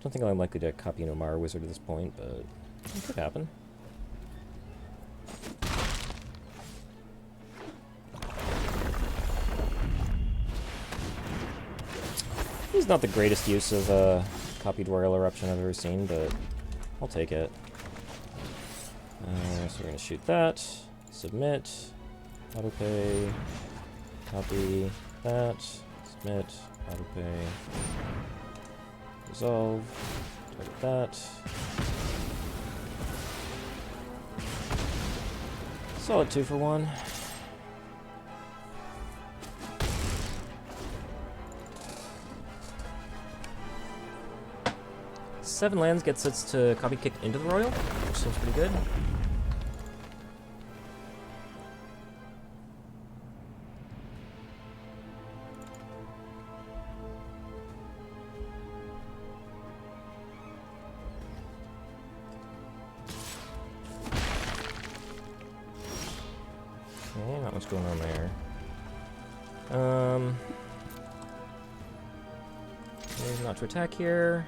Don't think I'm likely to copy an Omara Wizard at this point, but it could happen. This is not the greatest use of copied Royal Eruption I've ever seen, but I'll take it. So we're going to shoot that, submit, autopay, copy that, submit, autopay, resolve, target that. Solid 2 for 1. Seven lands gets us to copy kick into the Royal, which seems pretty good. Okay, not much going on there. Not to attack here.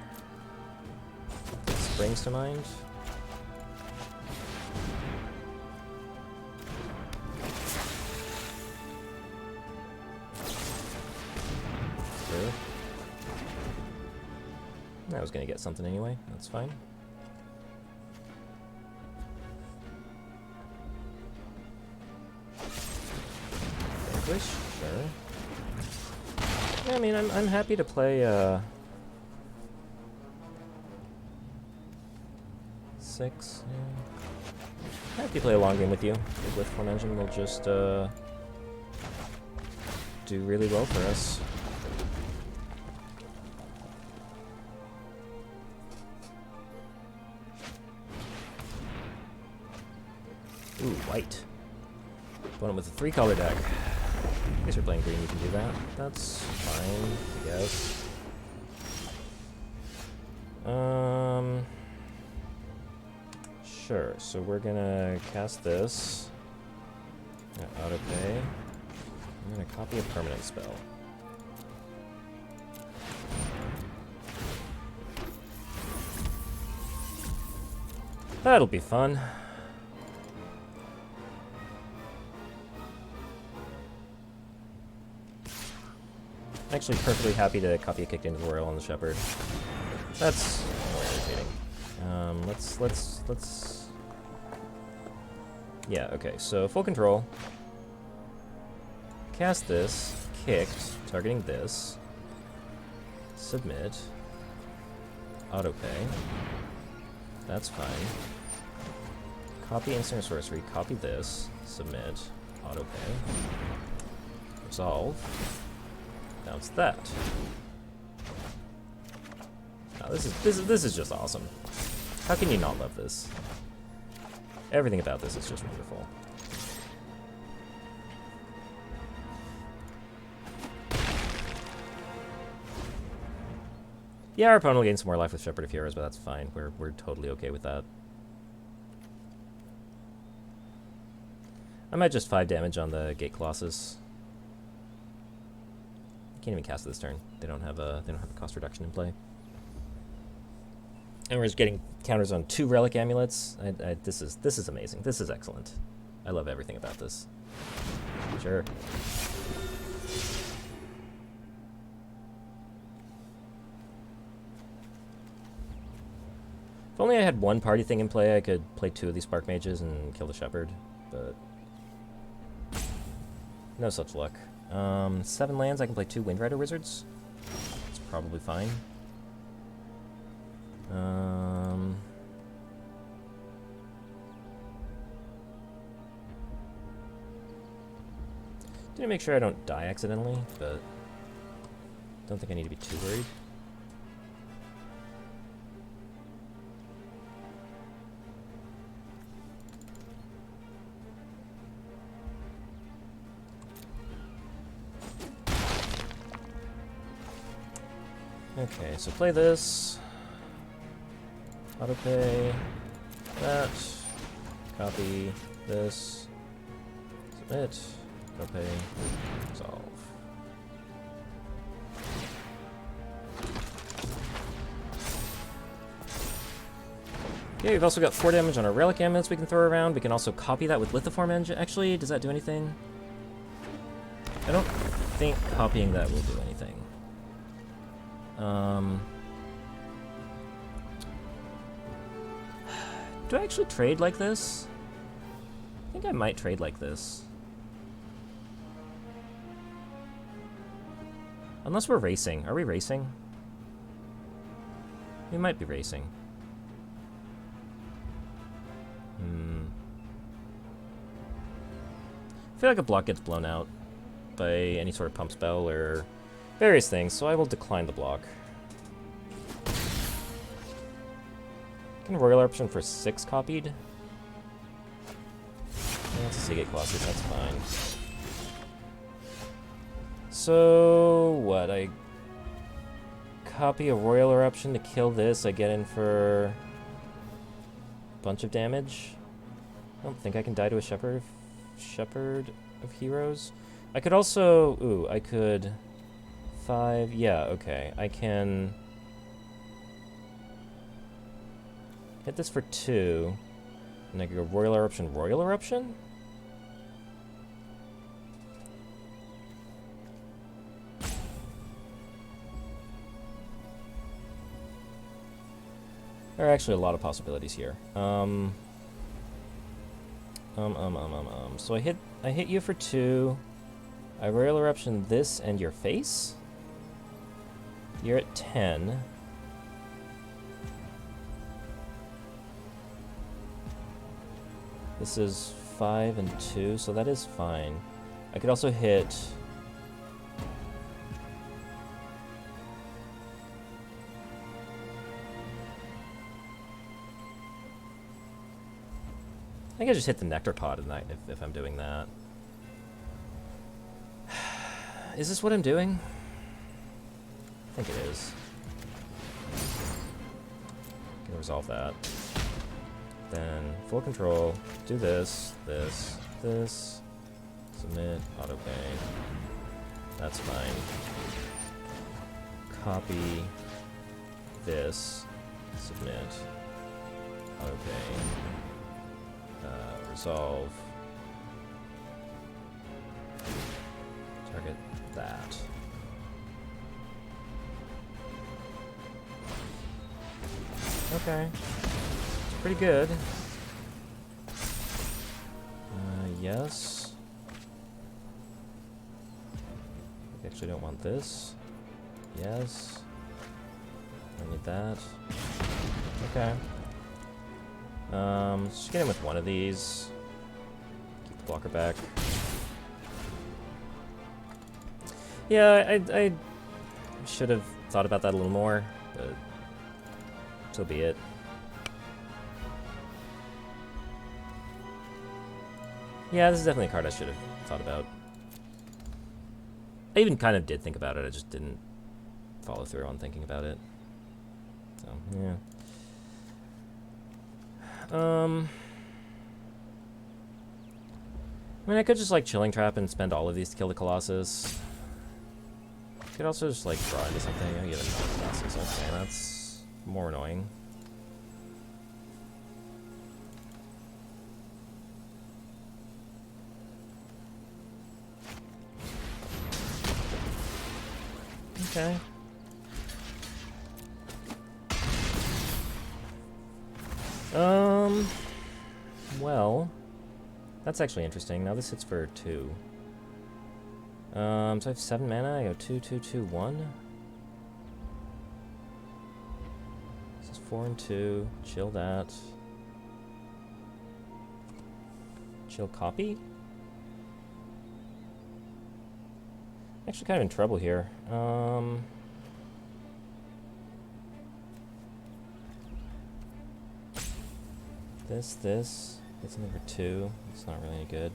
Springs to mind. Sure. I was gonna get something anyway, that's fine. Vanquish, sure. Yeah, I mean, I'm happy to play 6. Yeah. Happy to play a long game with you. With Lithoform Engine will just do really well for us. Ooh, white. Opponent with a 3-color deck. I guess you're playing green, you can do that. That's fine, I guess. Sure, so we're gonna cast this. Auto pay. I'm gonna copy a permanent spell. That'll be fun. I'm actually perfectly happy to copy a kicked into the Royal on the Shepherd. That's more irritating. Let's... Yeah, okay, so full control. Cast this, kicked, targeting this. Submit. Autopay. That's fine. Copy instant or sorcery, copy this, submit, autopay. Resolve. Bounce that. Oh, this is just awesome. How can you not love this? Everything about this is just wonderful. Yeah, our opponent will gain some more life with Shepherd of Heroes, but that's fine. We're totally okay with that. I might just 5 damage on the Gate Colossus. Can't even cast this turn. They don't have a cost reduction in play. And we're just getting counters on 2 Relic Amulets. This is amazing. This is excellent. I love everything about this. Sure. If only I had one party thing in play, I could play 2 of these Spark Mages and kill the Shepherd, but no such luck. 7 lands, I can play 2 Windrider Wizards. It's probably fine. Need to make sure I don't die accidentally, but don't think I need to be too worried. Okay, so play this. Autopay. That. Copy this. Submit. Autopay. Resolve. Okay, we've also got 4 damage on our Relic Amulets we can throw around. We can also copy that with Lithoform Engine. Actually, does that do anything? I don't think copying that will do anything. Do I actually trade like this? I think I might trade like this. Unless we're racing. Are we racing? We might be racing. I feel like a block gets blown out by any sort of pump spell or various things, so I will decline the block. Can Royal Eruption for 6 copied? Yeah, that's a Seagate Colossus, that's fine. So, what? I copy a Royal Eruption to kill this, I get in for a bunch of damage. I don't think I can die to a Shepherd of Heroes. I could also... Ooh, I could... 5... Yeah, okay. I can... hit this for 2. And I could go Royal Eruption, Royal Eruption? There are actually a lot of possibilities here. So I hit you for 2. I Royal Eruption this and your face? You're at 10. This is 5 and 2, so that is fine. I could also hit... I think I just hit the Nectar Pod if I'm doing that. Is this what I'm doing? I think it is. Can resolve that. Then full control. Do this, this, this. Submit, autopay. That's fine. Copy this. Submit. Autopay. Resolve. Target that. Okay. It's pretty good. Yes. I actually don't want this. Yes. I need that. Okay. Let's just get in with one of these. Keep the blocker back. Yeah, I should have thought about that a little more, but so be it. Yeah, this is definitely a card I should have thought about. I even kind of did think about it, I just didn't follow through on thinking about it. So, yeah. I mean, I could just, like, Chilling Trap and spend all of these to kill the Colossus. I could also just, like, draw into something. I get another Colossus. Okay, that's more annoying. Okay. Well, that's actually interesting. Now this hits for 2. So I have 7 mana. I go 2, 2, 2, 1. This is 4 and 2. Chill that. Chill copy. Actually, kind of in trouble here. This. It's something for 2. It's not really any good.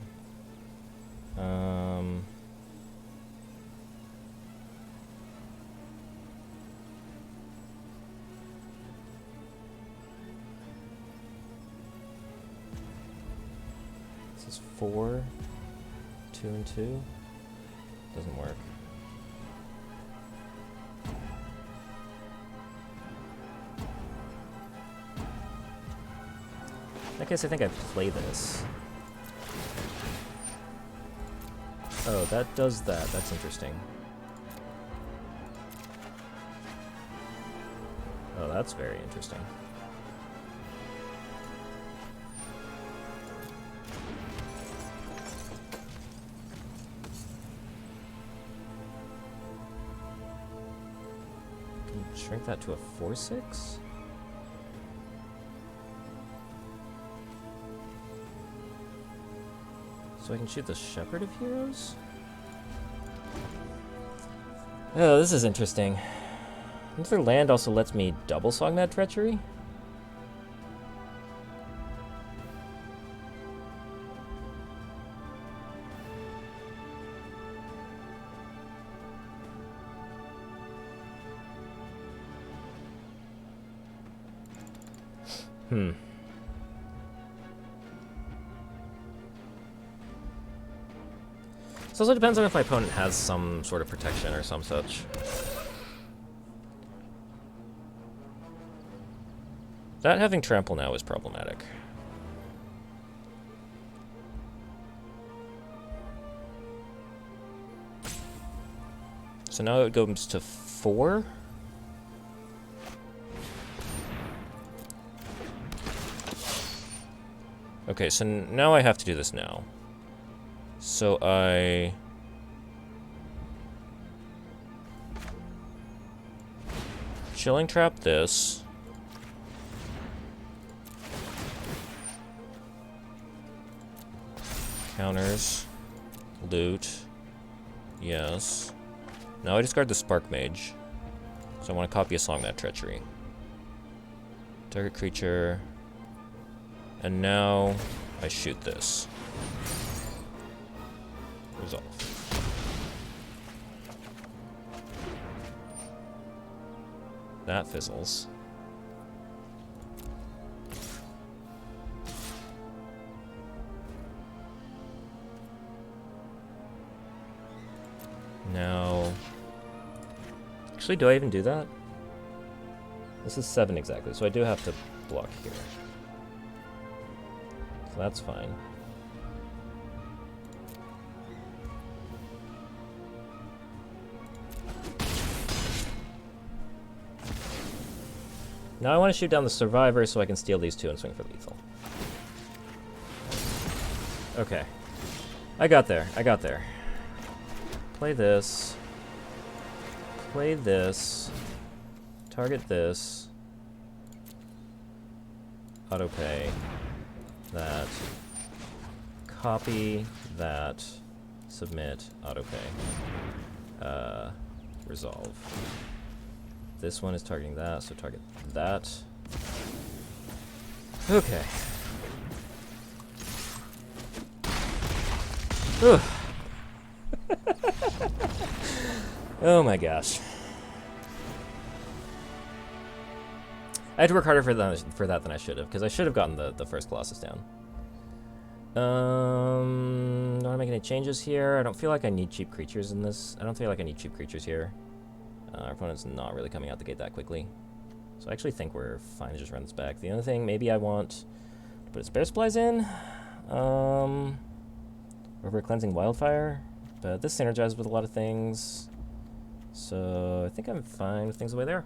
This is 4. 2 and 2. Doesn't work. In that case, I think I play this. Oh, that does that. That's interesting. Oh, that's very interesting. Can shrink that to a 4/6? So I can shoot the Shepherd of Heroes? Oh, this is interesting. Another land also lets me double song that Treachery? This also depends on if my opponent has some sort of protection or some such. That having trample now is problematic. So now it goes to 4. Okay, so now I have to do this now. So I... Chilling Trap this. Counters. Loot. Yes. Now I discard the Spark Mage. So I want to copy a Song That Treachery. Target creature. And now I shoot this. Resolve. That fizzles. Now... Actually, do I even do that? This is 7 exactly, so I do have to block here. So that's fine. Now I want to shoot down the Survivor so I can steal these 2 and swing for lethal. Okay. I got there. I got there. Play this. Play this. Target this. Autopay. That. Copy that. Submit. Autopay. Resolve. This one is targeting that, so target that. Okay. Oh my gosh. I had to work harder for that than I should have, because I should have gotten the first Colossus down. Don't want to make any changes here. I don't feel like I need cheap creatures in this. I don't feel like I need cheap creatures here. Our opponent's not really coming out the gate that quickly. So I actually think we're fine to just run this back. The other thing, maybe I want to put spare supplies in. River Cleansing Wildfire. But this synergizes with a lot of things. So I think I'm fine with things the way they are.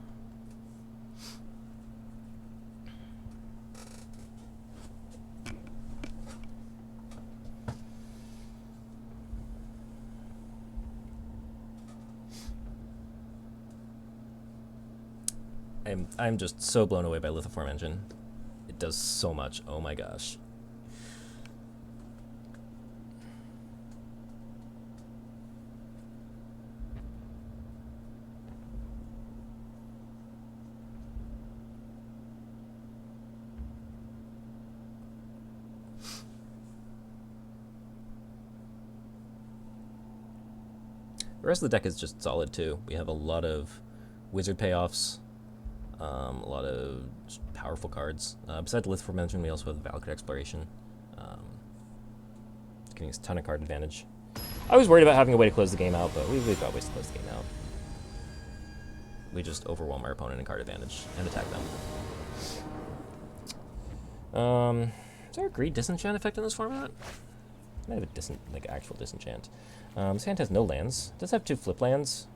I'm just so blown away by Lithoform Engine. It does so much. Oh my gosh. The rest of the deck is just solid too. We have a lot of wizard payoffs. A lot of powerful cards. Besides Lithoform Engine, we also have Valkyrie Exploration. Getting us a ton of card advantage. I was worried about having a way to close the game out, but we've got ways to close the game out. We just overwhelm our opponent in card advantage and attack them. Is there a Greed Disenchant effect in this format? It might have a actual disenchant. This hand has no lands. It does have 2 flip lands.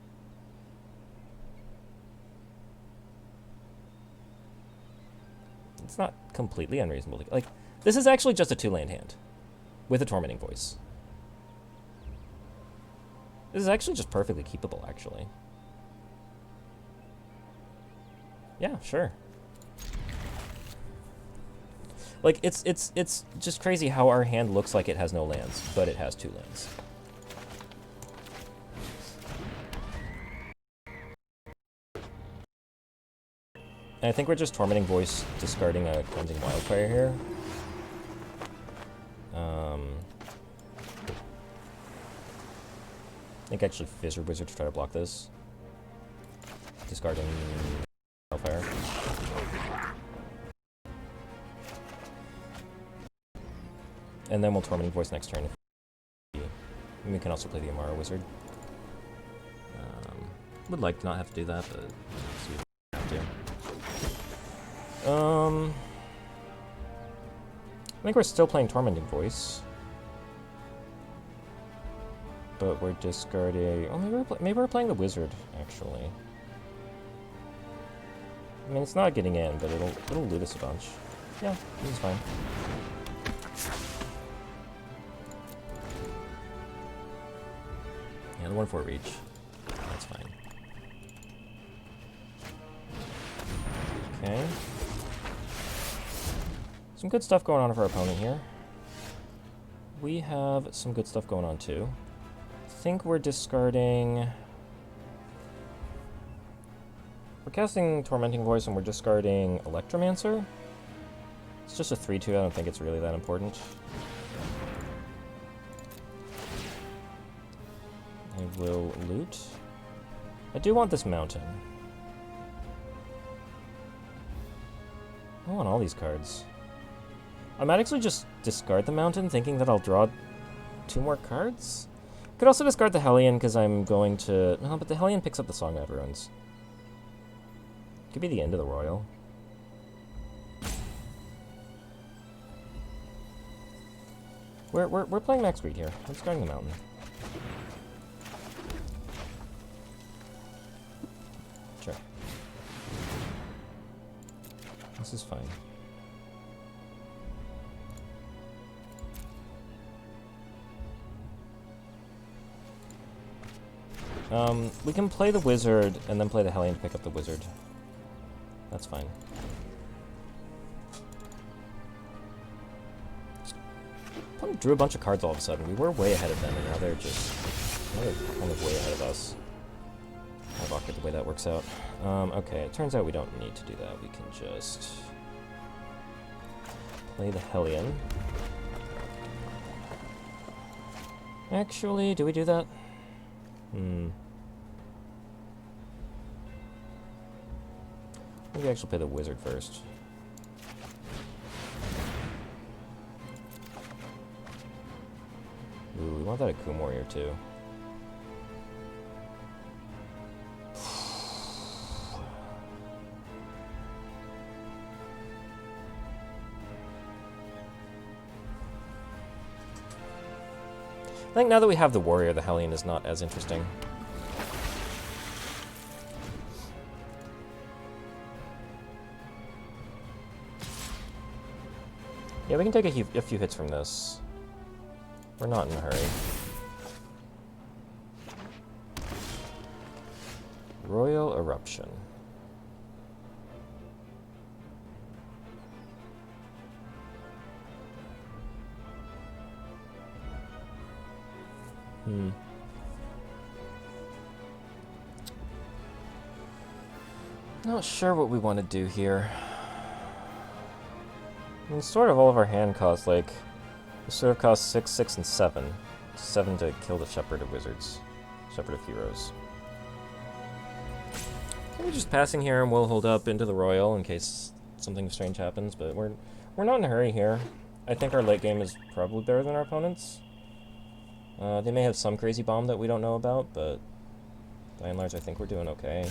It's not completely unreasonable. Like, this is actually just a 2-land hand with a Tormenting Voice. This is actually just perfectly keepable, actually. Yeah, sure. Like, it's just crazy how our hand looks like it has no lands, but it has 2 lands. And I think we're just Tormenting Voice, discarding a Cleansing Wildfire here. I think actually Fissure Wizard to try to block this. Discarding Wildfire. And then we'll Tormenting Voice next turn. And we can also play the Amara Wizard. Would like to not have to do that, but we have to. I think we're still playing Tormenting Voice. But we're discarding... Oh, maybe we're playing the Wizard, actually. I mean, it's not getting in, but it'll loot us a bunch. Yeah, this is fine. Yeah, the 1/4 reach. That's fine. Okay. Some good stuff going on for our opponent here. we have some good stuff going on too. I think we're discarding... We're casting Tormenting Voice and we're discarding Electromancer. It's just a 3-2, I don't think it's really that important. I will loot. I do want this mountain. I want all these cards. I might actually just discard the mountain, thinking that I'll draw 2 more cards. Could also discard the Hellion, because I'm going to... No, but the Hellion picks up the Song of Ruins. Could be the end of the Royal. We're playing max speed here. I'm discarding the mountain. Sure. This is fine. We can play the wizard and then play the Hellion to pick up the wizard. That's fine. I drew a bunch of cards all of a sudden. We were way ahead of them, and now they're kind of way ahead of us. Kind of awkward the way that works out. Okay, it turns out we don't need to do that. We can just play the Hellion. Actually, do we do that? Maybe actually play the wizard first. Ooh, we want that Akum Warrior too. I think now that we have the warrior, the Hellion is not as interesting. Yeah, we can take a few hits from this. We're not in a hurry. Royal Eruption. Not sure what we want to do here. I mean, sort of all of our hand costs, like, it sort of costs 6, 6, and 7. 7 to kill the Shepherd of Wizards. Shepherd of Heroes. Maybe just passing here and we'll hold up into the Royal in case something strange happens, but we're not in a hurry here. I think our late game is probably better than our opponents. They may have some crazy bomb that we don't know about, but by and large I think we're doing okay.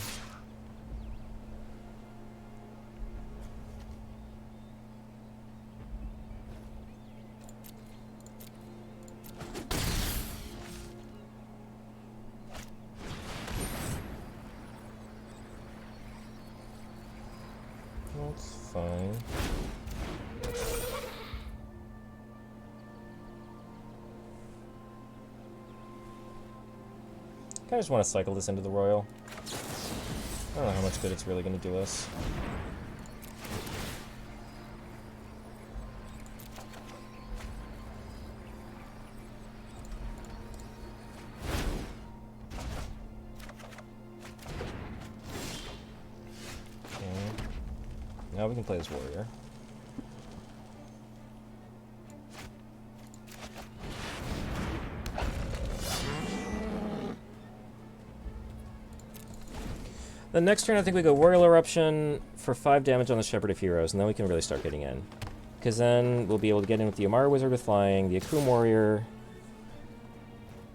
That's fine. I just want to cycle this into the Royal. I don't know how much good it's really going to do us. Okay. Now we can play this warrior. The next turn, I think we go Royal Eruption for 5 damage on the Shepherd of Heroes, and then we can really start getting in. Because then we'll be able to get in with the Amara Wizard with flying, the Akum Warrior.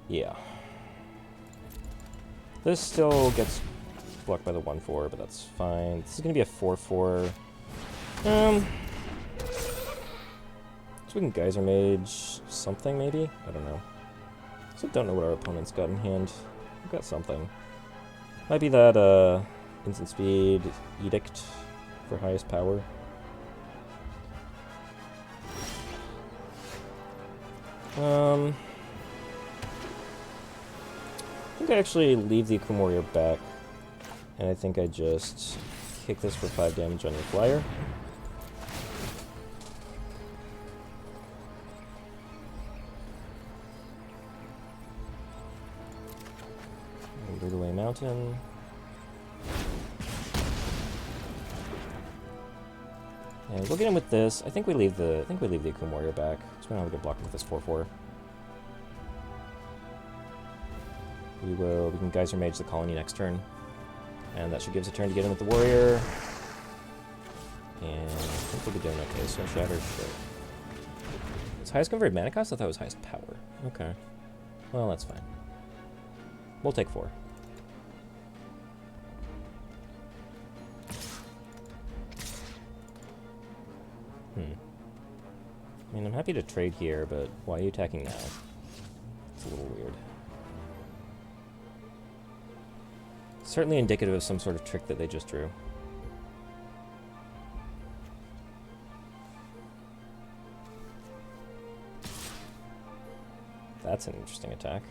Yeah. This still gets blocked by the 1-4, but that's fine. This is going to be a 4-4. So we can Geyser Mage something, maybe? I don't know. So don't know what our opponent's got in hand. We've got something. Might be that, instant speed edict for highest power. I think I actually leave the Akum Warrior back, and I think I just kick this for 5 damage on your flyer. Blue Mountain. And we'll get in with this. I think we leave the Akuma Warrior back. So we don't have a good block with this 4/4. We can Geyser Mage the colony next turn. And that should give us a turn to get in with the warrior. And I think we'll be doing okay, so Shatter, sure. It's highest converted mana cost? I thought it was highest power. Okay. Well, that's fine. We'll take 4. I mean, I'm happy to trade here, but why are you attacking now? It's a little weird. Certainly indicative of some sort of trick that they just drew. That's an interesting attack.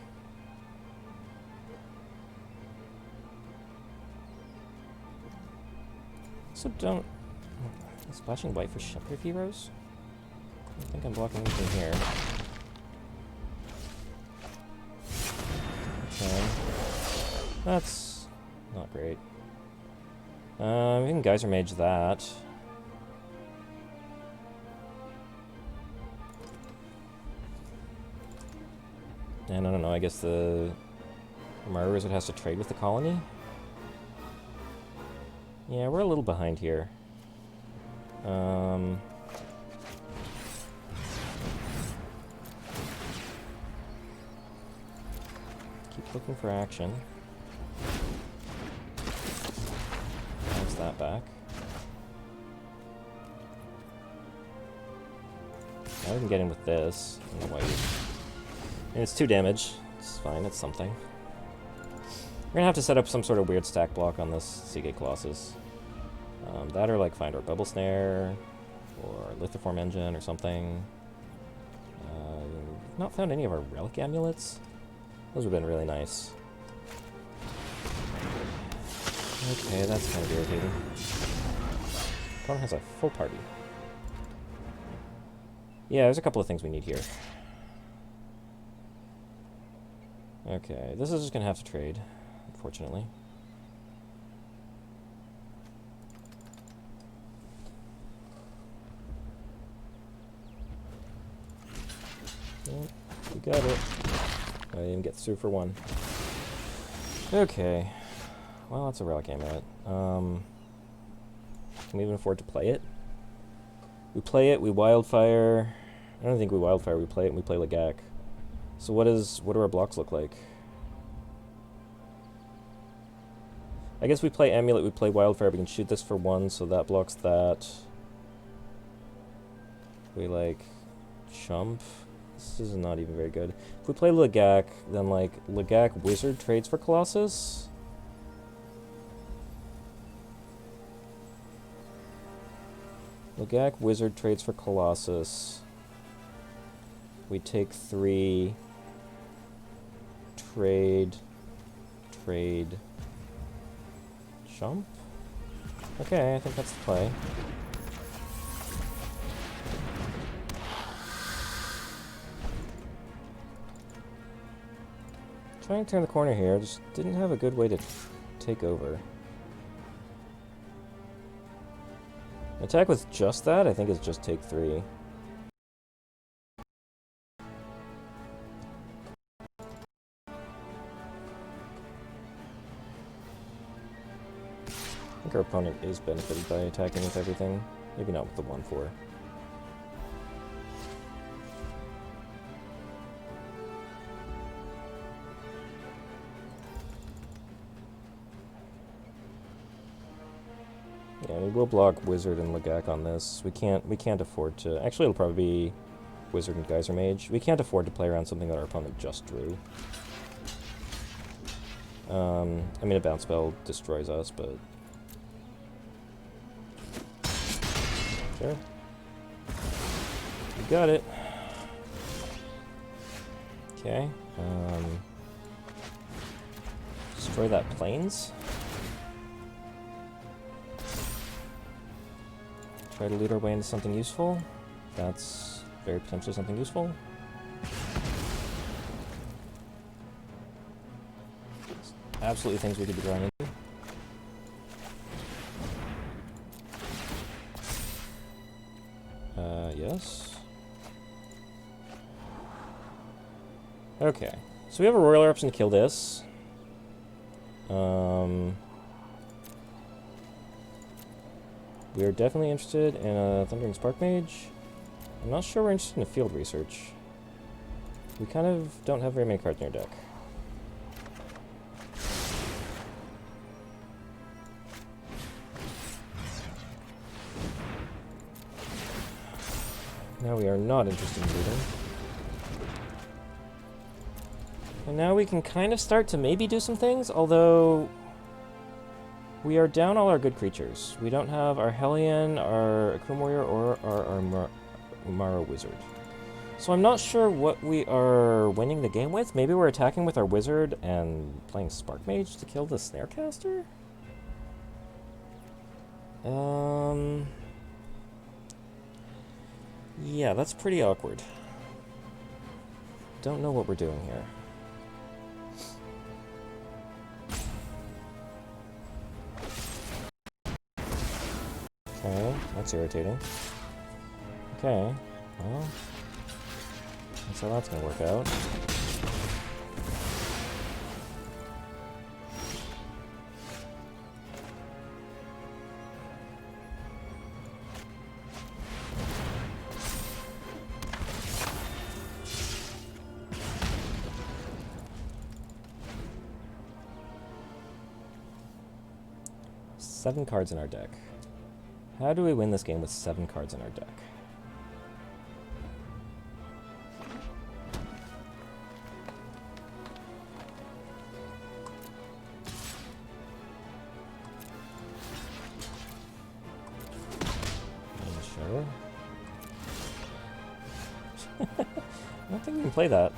So don't... Splashing white for Shepherd Heroes? I don't think I'm blocking anything here. Okay. That's not great. We can Geyser Mage that. And I don't know, I guess the Mario Wizard has to trade with the colony? Yeah, we're a little behind here. Keep looking for action. Bounce that back. Now we can get in with this. I don't know why and it's 2 damage. It's fine, it's something. We're gonna have to set up some sort of weird stack block on this Seagate Colossus. That or like find our Bubble Snare, or Lithoform Engine or something. Not found any of our Relic Amulets. Those would have been really nice. Okay, that's kind of irritating. Opponent has a full party. Yeah, there's a couple of things we need here. Okay, this is just gonna have to trade, unfortunately. Yep, we got it. I didn't even get through for 1. Okay. Well, that's a Relic Amulet. Can we even afford to play it? We play it, we Wildfire. I don't think we Wildfire, we play it, and we play Lagak. So what do our blocks look like? I guess we play Amulet, we play Wildfire, we can shoot this for 1, so that blocks that. We, like, chump. This is not even very good. If we play Lagak, then, like, Lagak Wizard trades for Colossus? Lagak Wizard trades for Colossus. We take 3... Trade... Jump? Okay, I think that's the play. Trying to turn the corner here, just didn't have a good way to take over. Attack with just that, I think is just take 3. I think our opponent is benefited by attacking with everything. Maybe not with the 1/4. Yeah, we will block Wizard and Lagak on this. We can't afford to. Actually, it'll probably be Wizard and Geyser Mage. We can't afford to play around something that our opponent just drew. I mean, a bounce spell destroys us, but sure. You got it. Okay. Destroy that plains. Try to lead our way into something useful. That's very potentially something useful. absolutely things we could be drawing into. Yes. Okay. So we have a Royal Eruption to kill this. We are definitely interested in a Thundering Spark Mage. I'm not sure we're interested in a Field Research. We kind of don't have very many cards in our deck. Now we are not interested in looting. And now we can kind of start to maybe do some things, although we are down all our good creatures. We don't have our Hellion, our Akum Warrior, or our Umara Wizard. So I'm not sure what we are winning the game with. Maybe we're attacking with our Wizard and playing Spark Mage to kill the Snarecaster? Yeah, that's pretty awkward. Don't know what we're doing here. Okay, that's irritating. Okay, well, that's how that's gonna work out. Seven cards in our deck. How do we win this game with 7 cards in our deck? Sure. I don't think we can play that.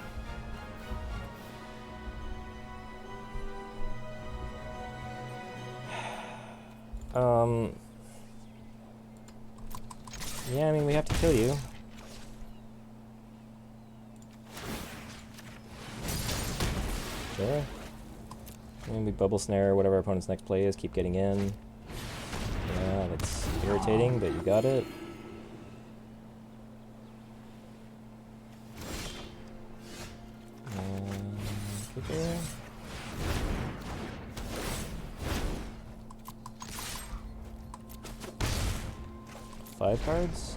Yeah, I mean, we have to kill you. Sure. And we Bubble Snare whatever our opponent's next play is, keep getting in. Yeah, that's irritating, but you got it. Okay. 5 cards?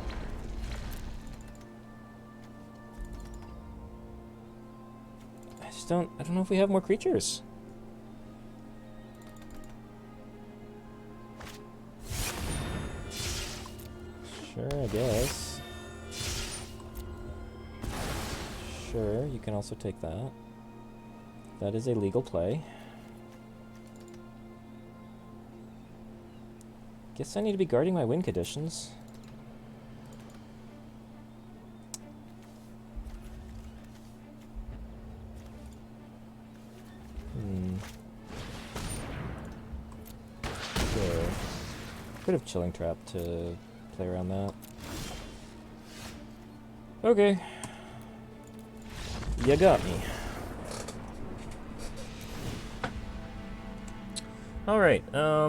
I don't know if we have more creatures. Sure, I guess. Sure, you can also take that. That is a legal play. Guess I need to be guarding my win conditions. Sure. Could have Chilling Trap to play around that. Okay. You got me. Alright, I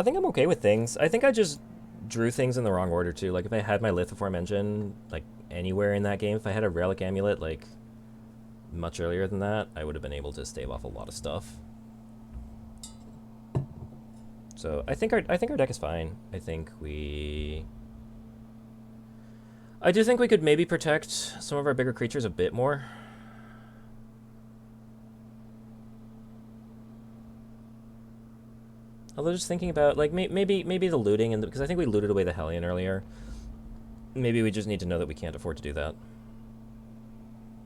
think I'm okay with things. I think I just drew things in the wrong order, too. Like, if I had my Lithoform Engine, like, anywhere in that game, if I had a Relic Amulet, like, much earlier than that, I would have been able to stave off a lot of stuff. So, I think our deck is fine. I do think we could maybe protect some of our bigger creatures a bit more. Although just thinking about, like, maybe the looting, and because I think we looted away the Hellion earlier. Maybe we just need to know that we can't afford to do that.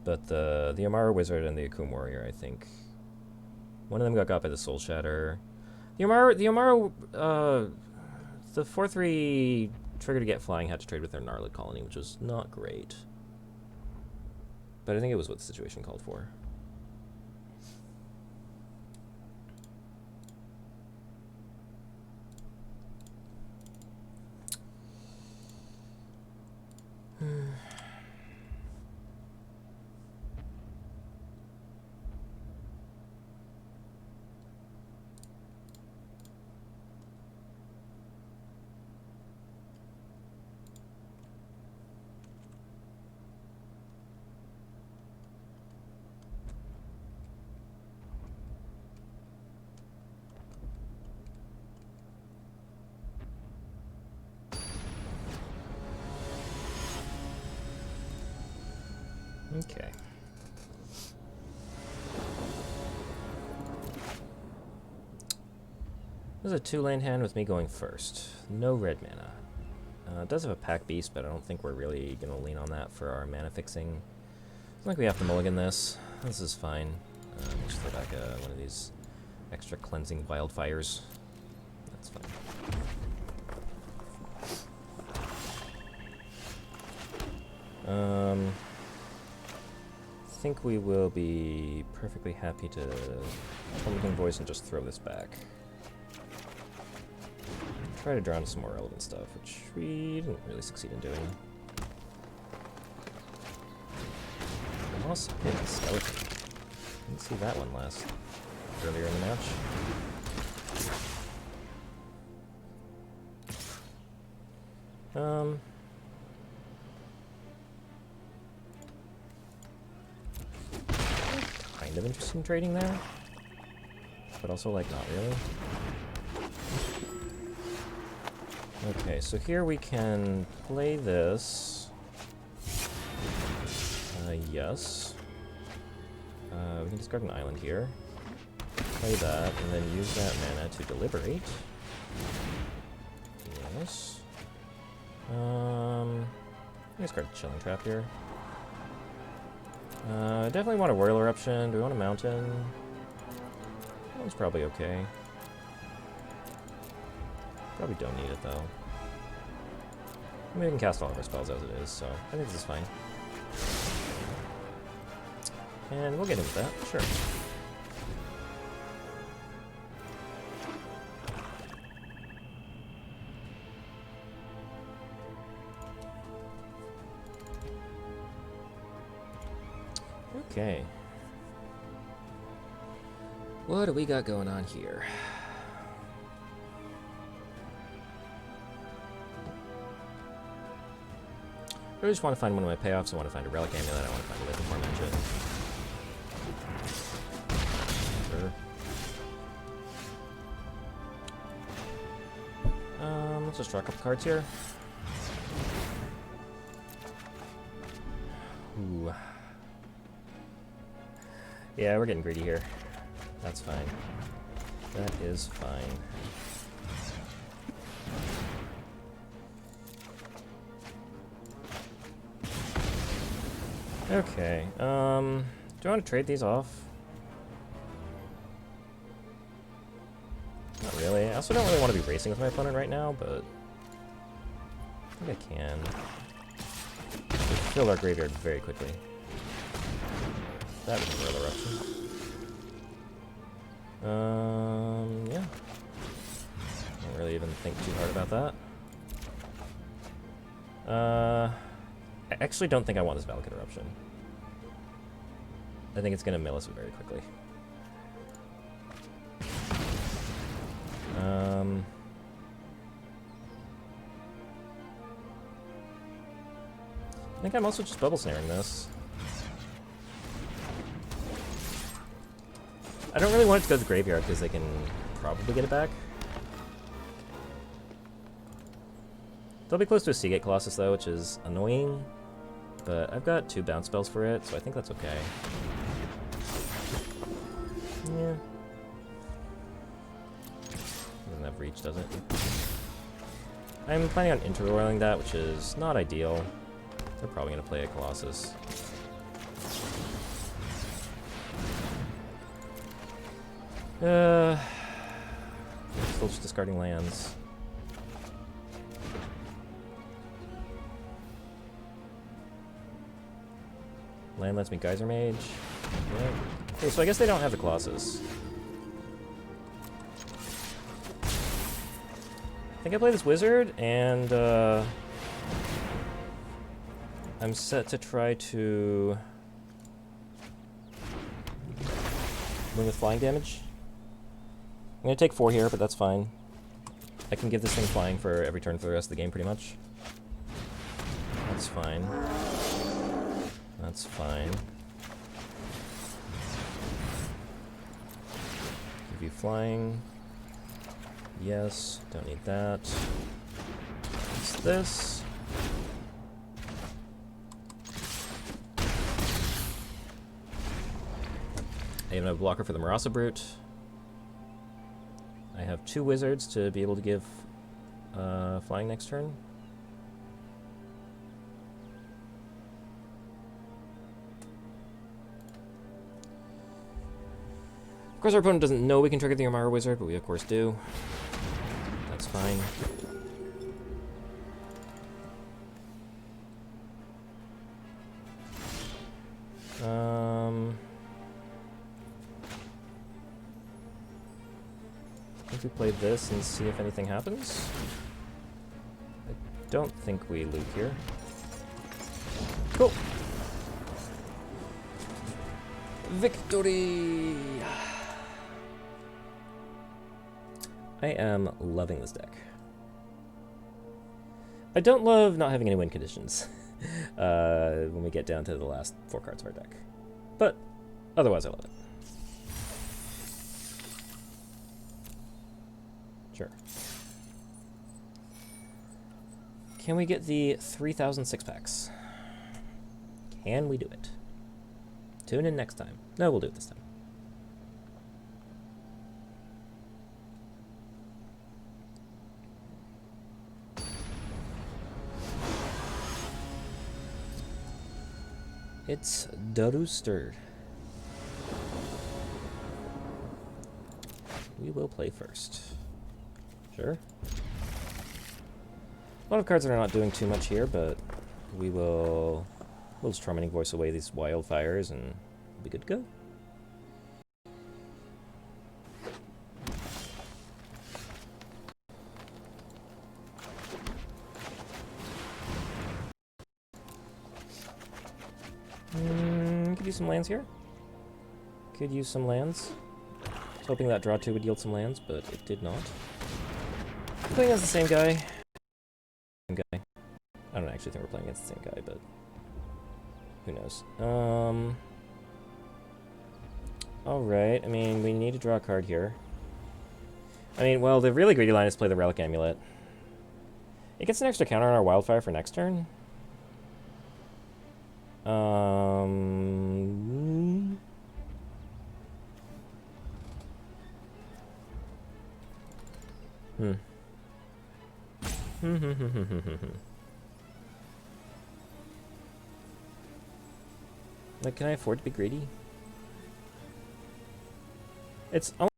But the Amara Wizard and the Akum Warrior, I think. One of them got by the Soul Shatter. The 4/3 trigger to get flying had to trade with their Gnarlid Colony, which was not great. But I think it was what the situation called for. Okay. This is a 2-lane hand with me going first. No red mana. It does have a pack beast, but I don't think we're really going to lean on that for our mana fixing. It's like we have to mulligan this. This is fine. Just throw back one of these extra cleansing wildfires. That's fine. I think we will be perfectly happy to Tormenting Voice and just throw this back. Try to draw into some more relevant stuff, which we didn't really succeed in doing. Moss hit Skeleton. Didn't see that one last earlier in the match. Kind of interested in trading there, but also like not really. Okay, so here we can play this. Yes. We can discard an island here. Play that, and then use that mana to deliberate. Yes. Discard Chilling Trap here. Definitely want a Royal Eruption. Do we want a Mountain? That one's probably okay. Probably don't need it, though. I mean, we can cast all of our spells as it is, so I think this is fine. And we'll get into that, sure. Okay. What do we got going on here? I just want to find one of my payoffs. I want to find a Relic Amulet. I want to find a Lithoform Engine. Sure. Let's just draw a couple cards here. Ooh. Yeah, we're getting greedy here. That's fine. That is fine. Okay, do I want to trade these off? Not really. I also don't really want to be racing with my opponent right now, but I think I can. We fill our graveyard very quickly. That was a Royal Eruption. Yeah. Don't really even think too hard about that. I actually don't think I want this Valakut Eruption. I think it's going to mill us very quickly. I think I'm also just bubble snaring this. I don't really want it to go to the graveyard because they can probably get it back. They'll be close to a Seagate Colossus though, which is annoying. But I've got 2 bounce spells for it, so I think that's okay. Yeah. Doesn't have reach, does it? I'm planning on interroiling that, which is not ideal. They're probably going to play a Colossus. Still just discarding lands. Land lets me Geyser Mage. Yeah. Okay, so I guess they don't have the Colossus. I think I play this Wizard, and I'm set to try to win with flying damage. I'm gonna take 4 here, but that's fine. I can give this thing flying for every turn for the rest of the game, pretty much. That's fine. That's fine. Give you flying. Yes, don't need that. It's this. I even have a blocker for the Marasa Brute. I have 2 wizards to be able to give flying next turn. Of course, our opponent doesn't know we can trigger the Armara Wizard, but we of course do. That's fine. I think we play this and see if anything happens. I don't think we loot here. Cool. Victory! I am loving this deck. I don't love not having any win conditions when we get down to the last 4 cards of our deck. But otherwise I love it. Sure. Can we get the 3,000 6-packs? Can we do it? Tune in next time. No, we'll do it this time. It's the Rooster. We will play first. Sure. A lot of cards that are not doing too much here, but we'll just Tormenting Voice away these wildfires and we'll be good to go. Could use some lands here. Could use some lands. I was hoping that draw 2 would yield some lands, but it did not. Playing against the same guy. Same guy. I don't actually think we're playing against the same guy, but who knows. Alright, I mean, we need to draw a card here. I mean, well, the really greedy line is play the Relic Amulet. It gets an extra counter on our Wildfire for next turn. Like, can I afford to be greedy? It's only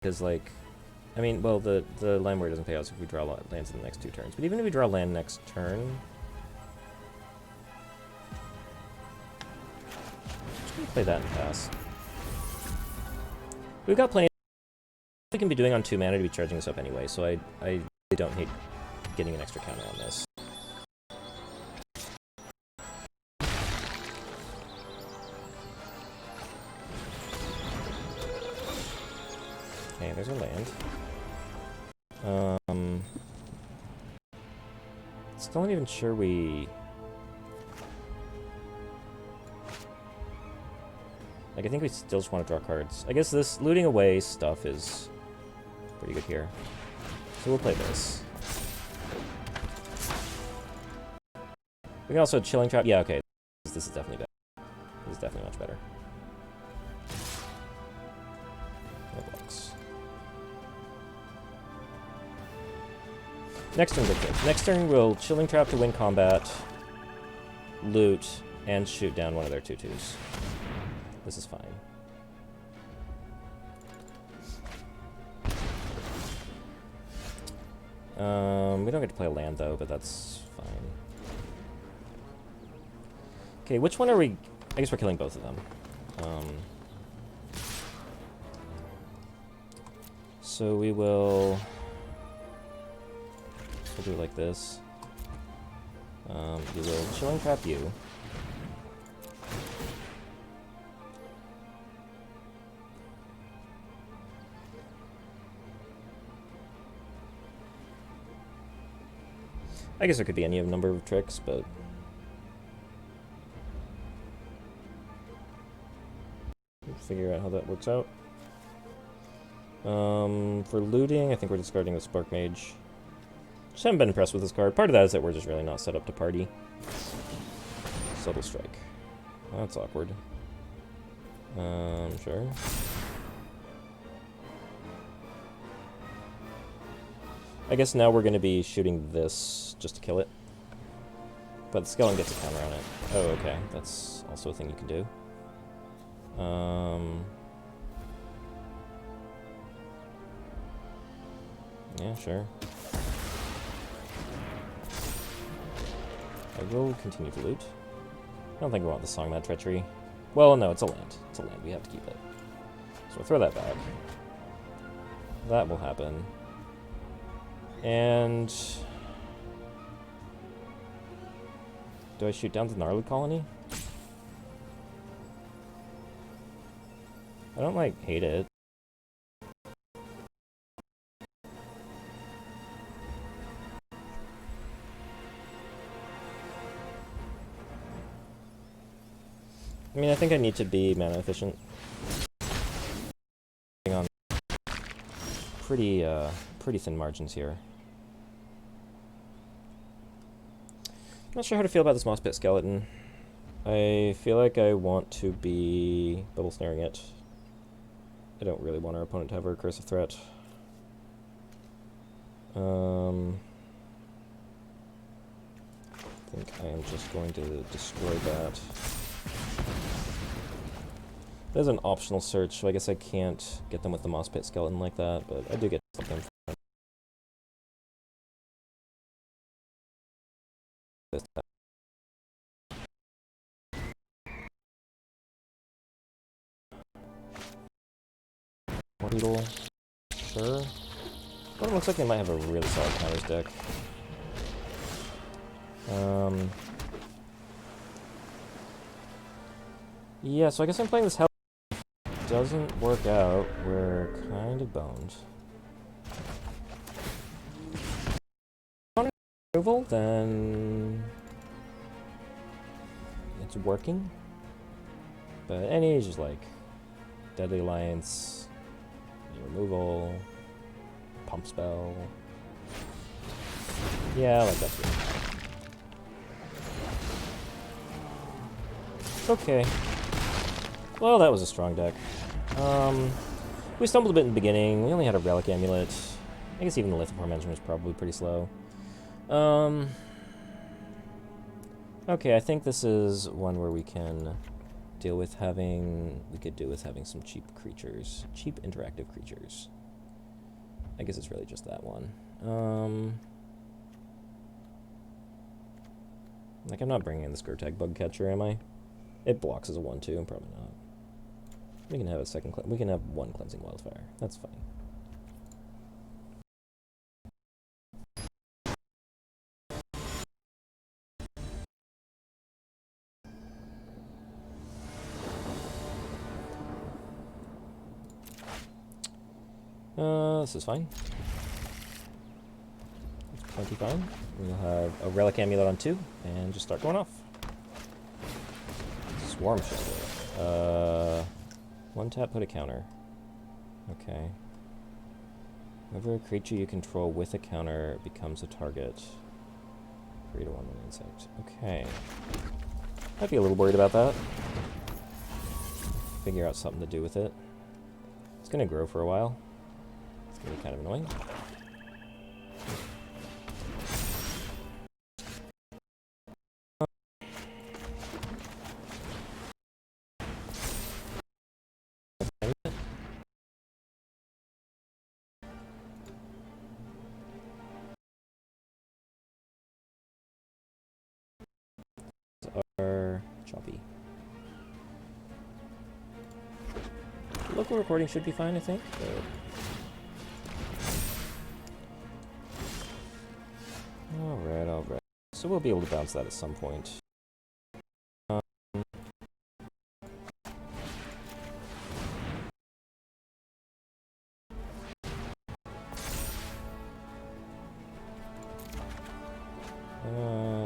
because, like, I mean, well, the land where it doesn't pay out if we draw lands in the next 2 turns. But even if we draw land next turn, just gonna play that and pass. We've got plenty. We can be doing on 2 mana to be charging this up anyway, so I really don't hate getting an extra counter on this. Okay, there's a land. Still not even sure we... Like, I think we still just want to draw cards. I guess this looting away stuff is pretty good here. So we'll play this. We can also Chilling Trap. Yeah, okay. This is definitely better. This is definitely much better. No blocks. Next turn, good things. Next turn, we'll Chilling Trap to win combat, loot, and shoot down one of their 2/2s. This is fine. We don't get to play a land, though, but that's fine. Okay, which one are we... I guess we're killing both of them. So we will... We'll do it like this. We will Chilling Trap you. I guess there could be any number of tricks, but... we'll figure out how that works out. For looting, I think we're discarding the Spark Mage. Just haven't been impressed with this card. Part of that is that we're just really not set up to party. Subtle Strike. That's awkward. Sure. I guess now we're going to be shooting this just to kill it. But the skeleton gets a counter on it. Oh, okay. That's also a thing you can do. Yeah, sure. I will continue to loot. I don't think we want the Song Mad Treachery. Well, no, it's a land. It's a land. We have to keep it. So we'll throw that back. That will happen. And... do I shoot down the Gnarled Colony? I don't, like, hate it. I mean, I think I need to be mana efficient. On pretty thin margins here. Not sure how to feel about this Moss Pit Skeleton. I feel like I want to be bubble snaring it. I don't really want our opponent to have a recursive threat. I think I am just going to destroy that. There's an optional search, so I guess I can't get them with the Moss Pit Skeleton like that, but I do get them. Beetle. Sure. Well, it looks like they might have a really solid counters deck. Yeah, so I guess I'm playing this hell. Doesn't work out, we're kind of boned. Removal, then it's working. But any is just like Deadly Alliance, removal, pump spell. Yeah, like that's really okay. Well, that was a strong deck. We stumbled a bit in the beginning. We only had a Relic Amulet. I guess even the Lithoform Engine was probably pretty slow. Okay, I think this is one where we can deal with having... we could do with having some cheap creatures. Cheap interactive creatures. I guess it's really just that one. Like, I'm not bringing in the Skurtag Bugcatcher, am I? It blocks as a 1/2, I'm probably not. We can have a second... we can have one Cleansing Wildfire. That's fine. This is fine. It's plenty fine. We'll have a Relic Amulet on 2, and just start going off. Swarm Shadow. 1 tap, put a counter. Okay. Whenever a creature you control with a counter becomes a target. 3/1 when insect. Okay. I'd be a little worried about that. Figure out something to do with it. It's gonna grow for a while. It's gonna be kind of annoying. Are choppy. Local recording should be fine, I think. But... alright, alright. So we'll be able to bounce that at some point. I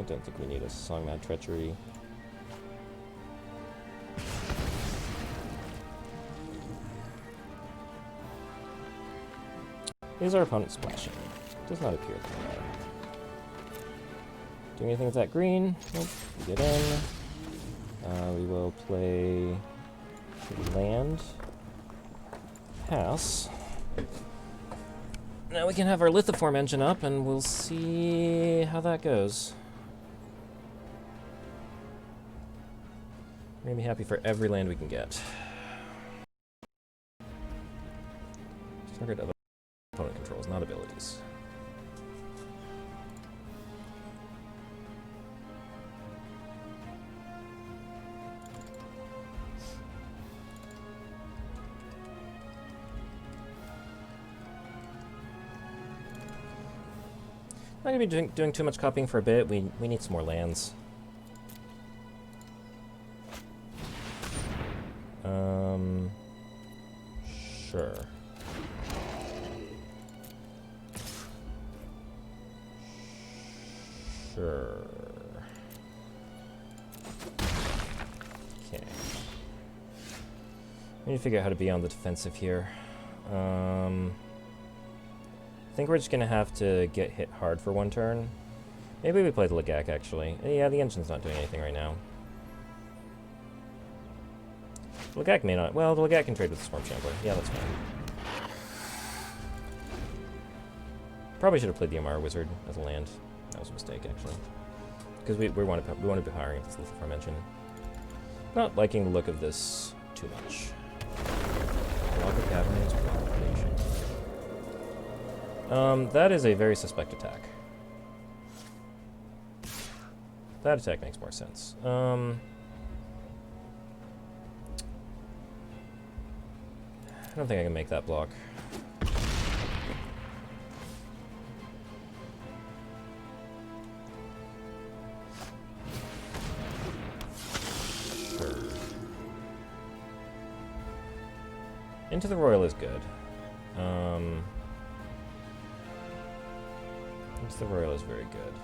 don't think we need a Song Mad Treachery. Is our opponent splashing? Does not appear that they are. Do anything with that green? Nope. We get in. We will play Land. Pass. Now we can have our Lithoform Engine up, and we'll see how that goes. We're gonna be happy for every land we can get. Target of opponent controls, not abilities. Not gonna be doing too much copying for a bit. We need some more lands. Sure. Sure. Okay. We need to figure out how to be on the defensive here. I think we're just gonna have to get hit hard for one turn. Maybe we play the Legak, actually. Yeah, the engine's not doing anything right now. The Legak may not. Well, the Legak can trade with the Swarm Shambler. Yeah, that's fine. Probably should have played the Amara Wizard as a land. That was a mistake, actually. Because we want to be powering this Lithoform Engine. Not liking the look of this too much. Lava Caverns, Propagation. That is a very suspect attack. That attack makes more sense. I don't think I can make that block. Sure. Into the Royal is good. Into the Royal is very good.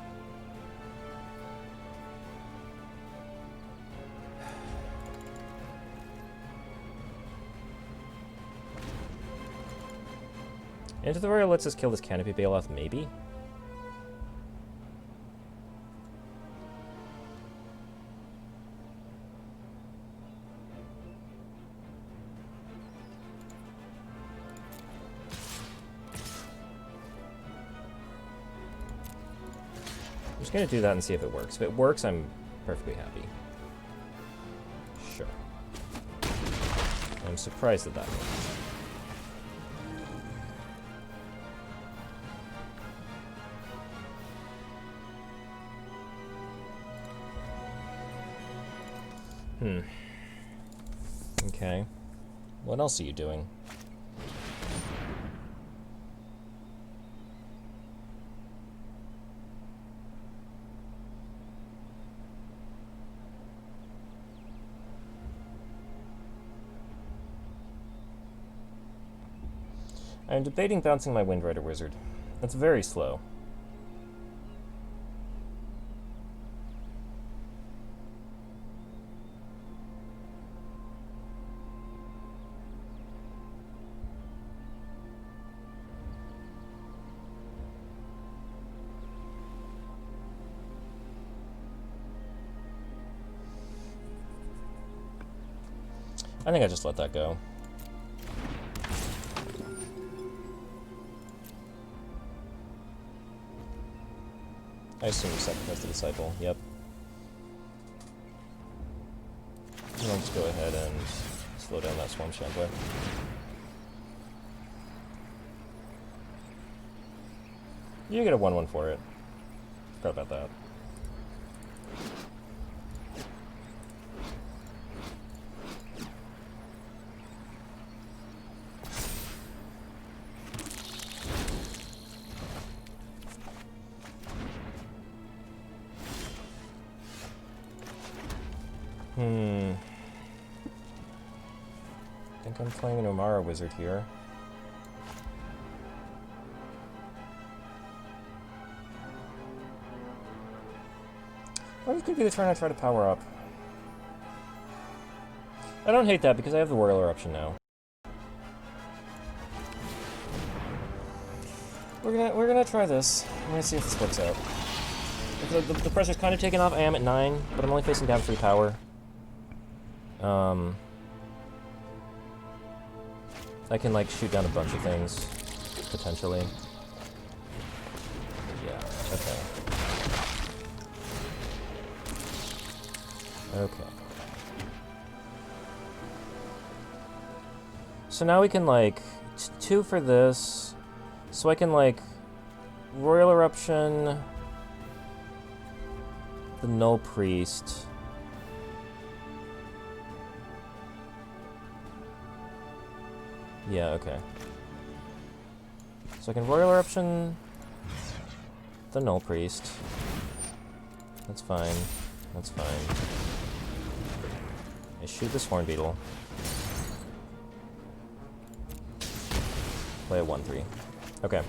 Into the Royal lets us kill this Canopy Bailoff, maybe? I'm just gonna do that and see if it works. If it works, I'm perfectly happy. Sure. I'm surprised that that worked. Okay. What else are you doing? I'm debating bouncing my Windrider Wizard. That's very slow. I think I just let that go. I assume you sacrifice the Disciple, yep. And I'll just go ahead and slow down that Swarm Shambler. You get a 1/1 for it. Forgot about that. I think I'm playing an Omara Wizard here. Or this could be the turn I try to power up. I don't hate that because I have the Royal Eruption now. We're gonna try this. I'm gonna see if this works out. The pressure's kind of taken off. I am at 9, but I'm only facing down 3 power. I can, like, shoot down a bunch of things, potentially. Yeah, okay. Okay. So now we can, like, 2 for this, so I can, like, Royal Eruption, the Null Priest. Yeah, okay. So I can Royal Eruption the Null Priest. That's fine. That's fine. I shoot this Horn Beetle. Play a 1/3. Okay.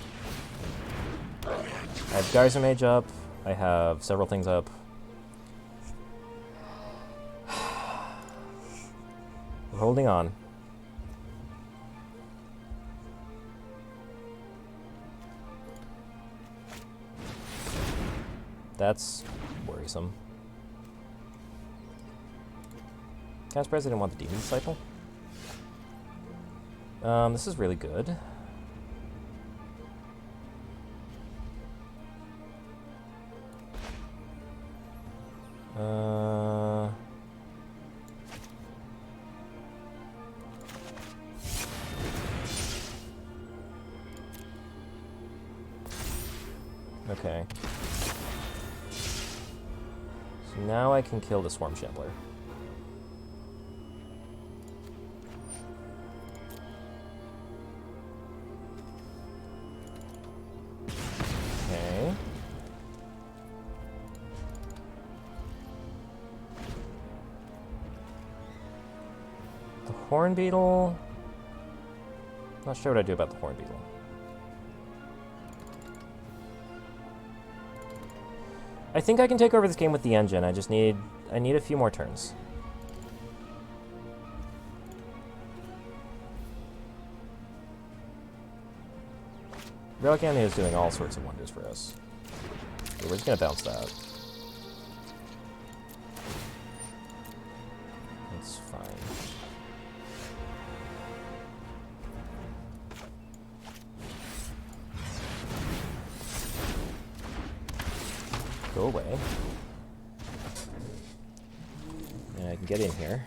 I have Geyser Mage up. I have several things up. We're holding on. That's worrisome. Kind of surprised I didn't want the Demon Disciple. This is really good. Okay. So now I can kill the Swarm Shambler. Okay. The Horn Beetle... Not sure what I do about the Horn Beetle. I think I can take over this game with the engine. I need a few more turns. Relic Amulet is doing all sorts of wonders for us. So we're just gonna bounce that. That's fine. Go away. And I can get in here.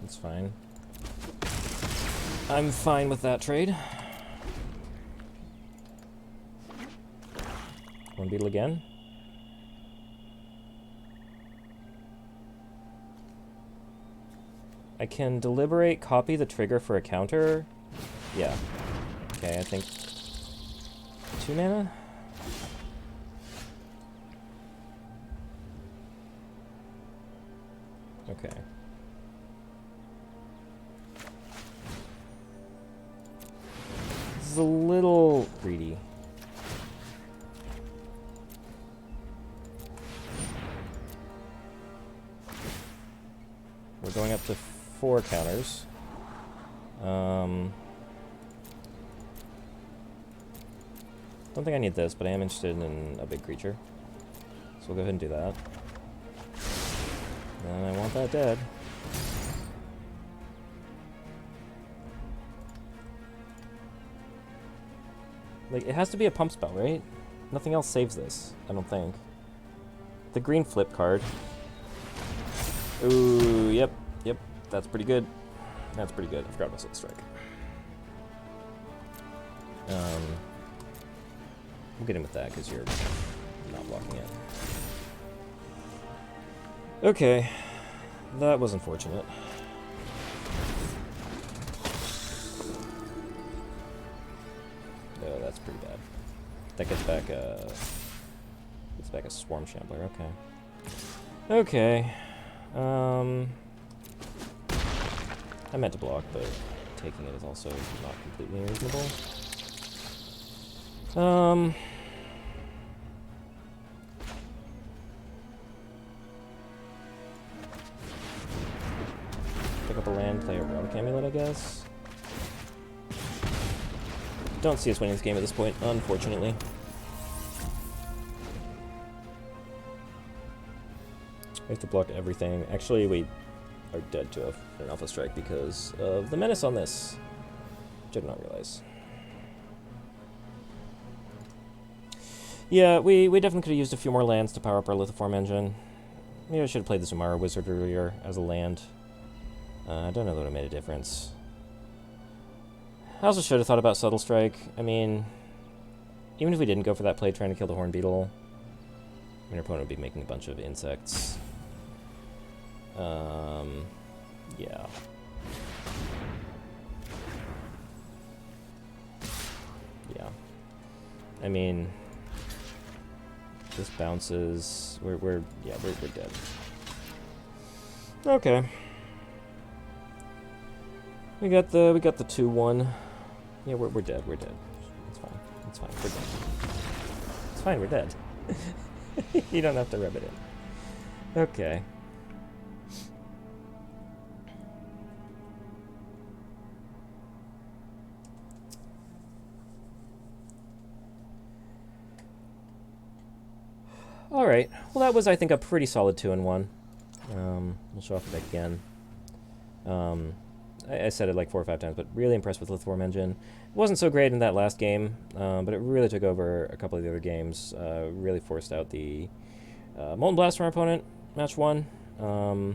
That's fine. I'm fine with that trade. One beetle again. I can deliberate copy the trigger for a counter. Yeah. Okay, I think 2 mana? Okay. This is a little greedy. We're going up to 4 counters. Don't think I need this, but I am interested in a big creature. So we'll go ahead and do that. And I want that dead. Like, it has to be a pump spell, right? Nothing else saves this, I don't think. The green flip card. Ooh, yep, that's pretty good. That's pretty good. I forgot about Soul Strike. We'll get in with that because you're not blocking it. Okay, that was unfortunate. Oh, that's pretty bad. That gets back a Swarm Shambler. Okay. Okay. I meant to block, but taking it is also not completely reasonable. Pick up a land, play a Relic Amulet, I guess. Don't see us winning this game at this point, unfortunately. I have to block everything. Actually, wait. are dead to an Alpha Strike because of the menace on this, which I did not realize. Yeah, we definitely could have used a few more lands to power up our Lithoform Engine. Maybe I should have played the Zumara Wizard earlier as a land. I don't know that it made a difference. I also should have thought about Subtle Strike. I mean, even if we didn't go for that play trying to kill the Horn Beetle, I mean, our opponent would be making a bunch of insects. Yeah. Yeah. I mean, this bounces. We're dead. Okay. We got the 2-1. Yeah, we're dead. We're dead. It's fine. It's fine. We're dead. It's fine. We're dead. You don't have to rub it in. Okay. Alright, well that was, I think, a pretty solid 2-1. We'll show off the deck again. I said it like 4 or 5 times, but really impressed with Lithoform Engine. It wasn't so great in that last game, but it really took over a couple of the other games. Really forced out the Molten Blast from our opponent, match 1. I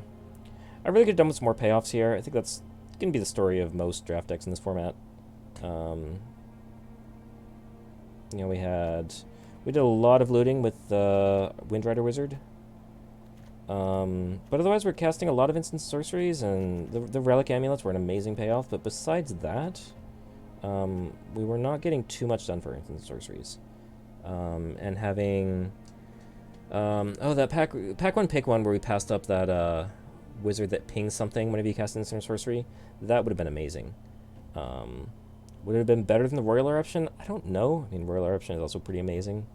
really could have done with some more payoffs here. I think that's going to be the story of most draft decks in this format. You know, we did a lot of looting with the Windrider Wizard. But otherwise we're casting a lot of instant sorceries, and the Relic Amulets were an amazing payoff, but besides that, we were not getting too much done for instant sorceries. And having... that pack 1 pick 1 where we passed up that wizard that pings something whenever you cast an instant sorcery, that would have been amazing. Would it have been better than the Royal Eruption? I don't know. I mean, Royal Eruption is also pretty amazing.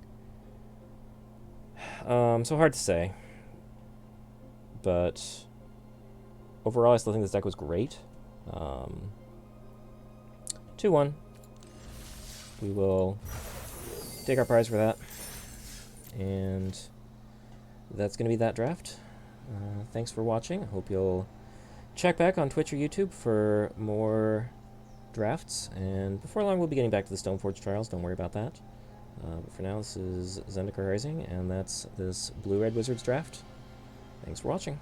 So hard to say. But overall, I still think this deck was great. 2-1. We will take our prize for that. And that's going to be that draft. Thanks for watching. I hope you'll check back on Twitch or YouTube for more drafts. And before long, we'll be getting back to the Stoneforge trials. Don't worry about that. But for now, this is Zendikar Rising, and that's this Blue-Red Wizards draft. Thanks for watching.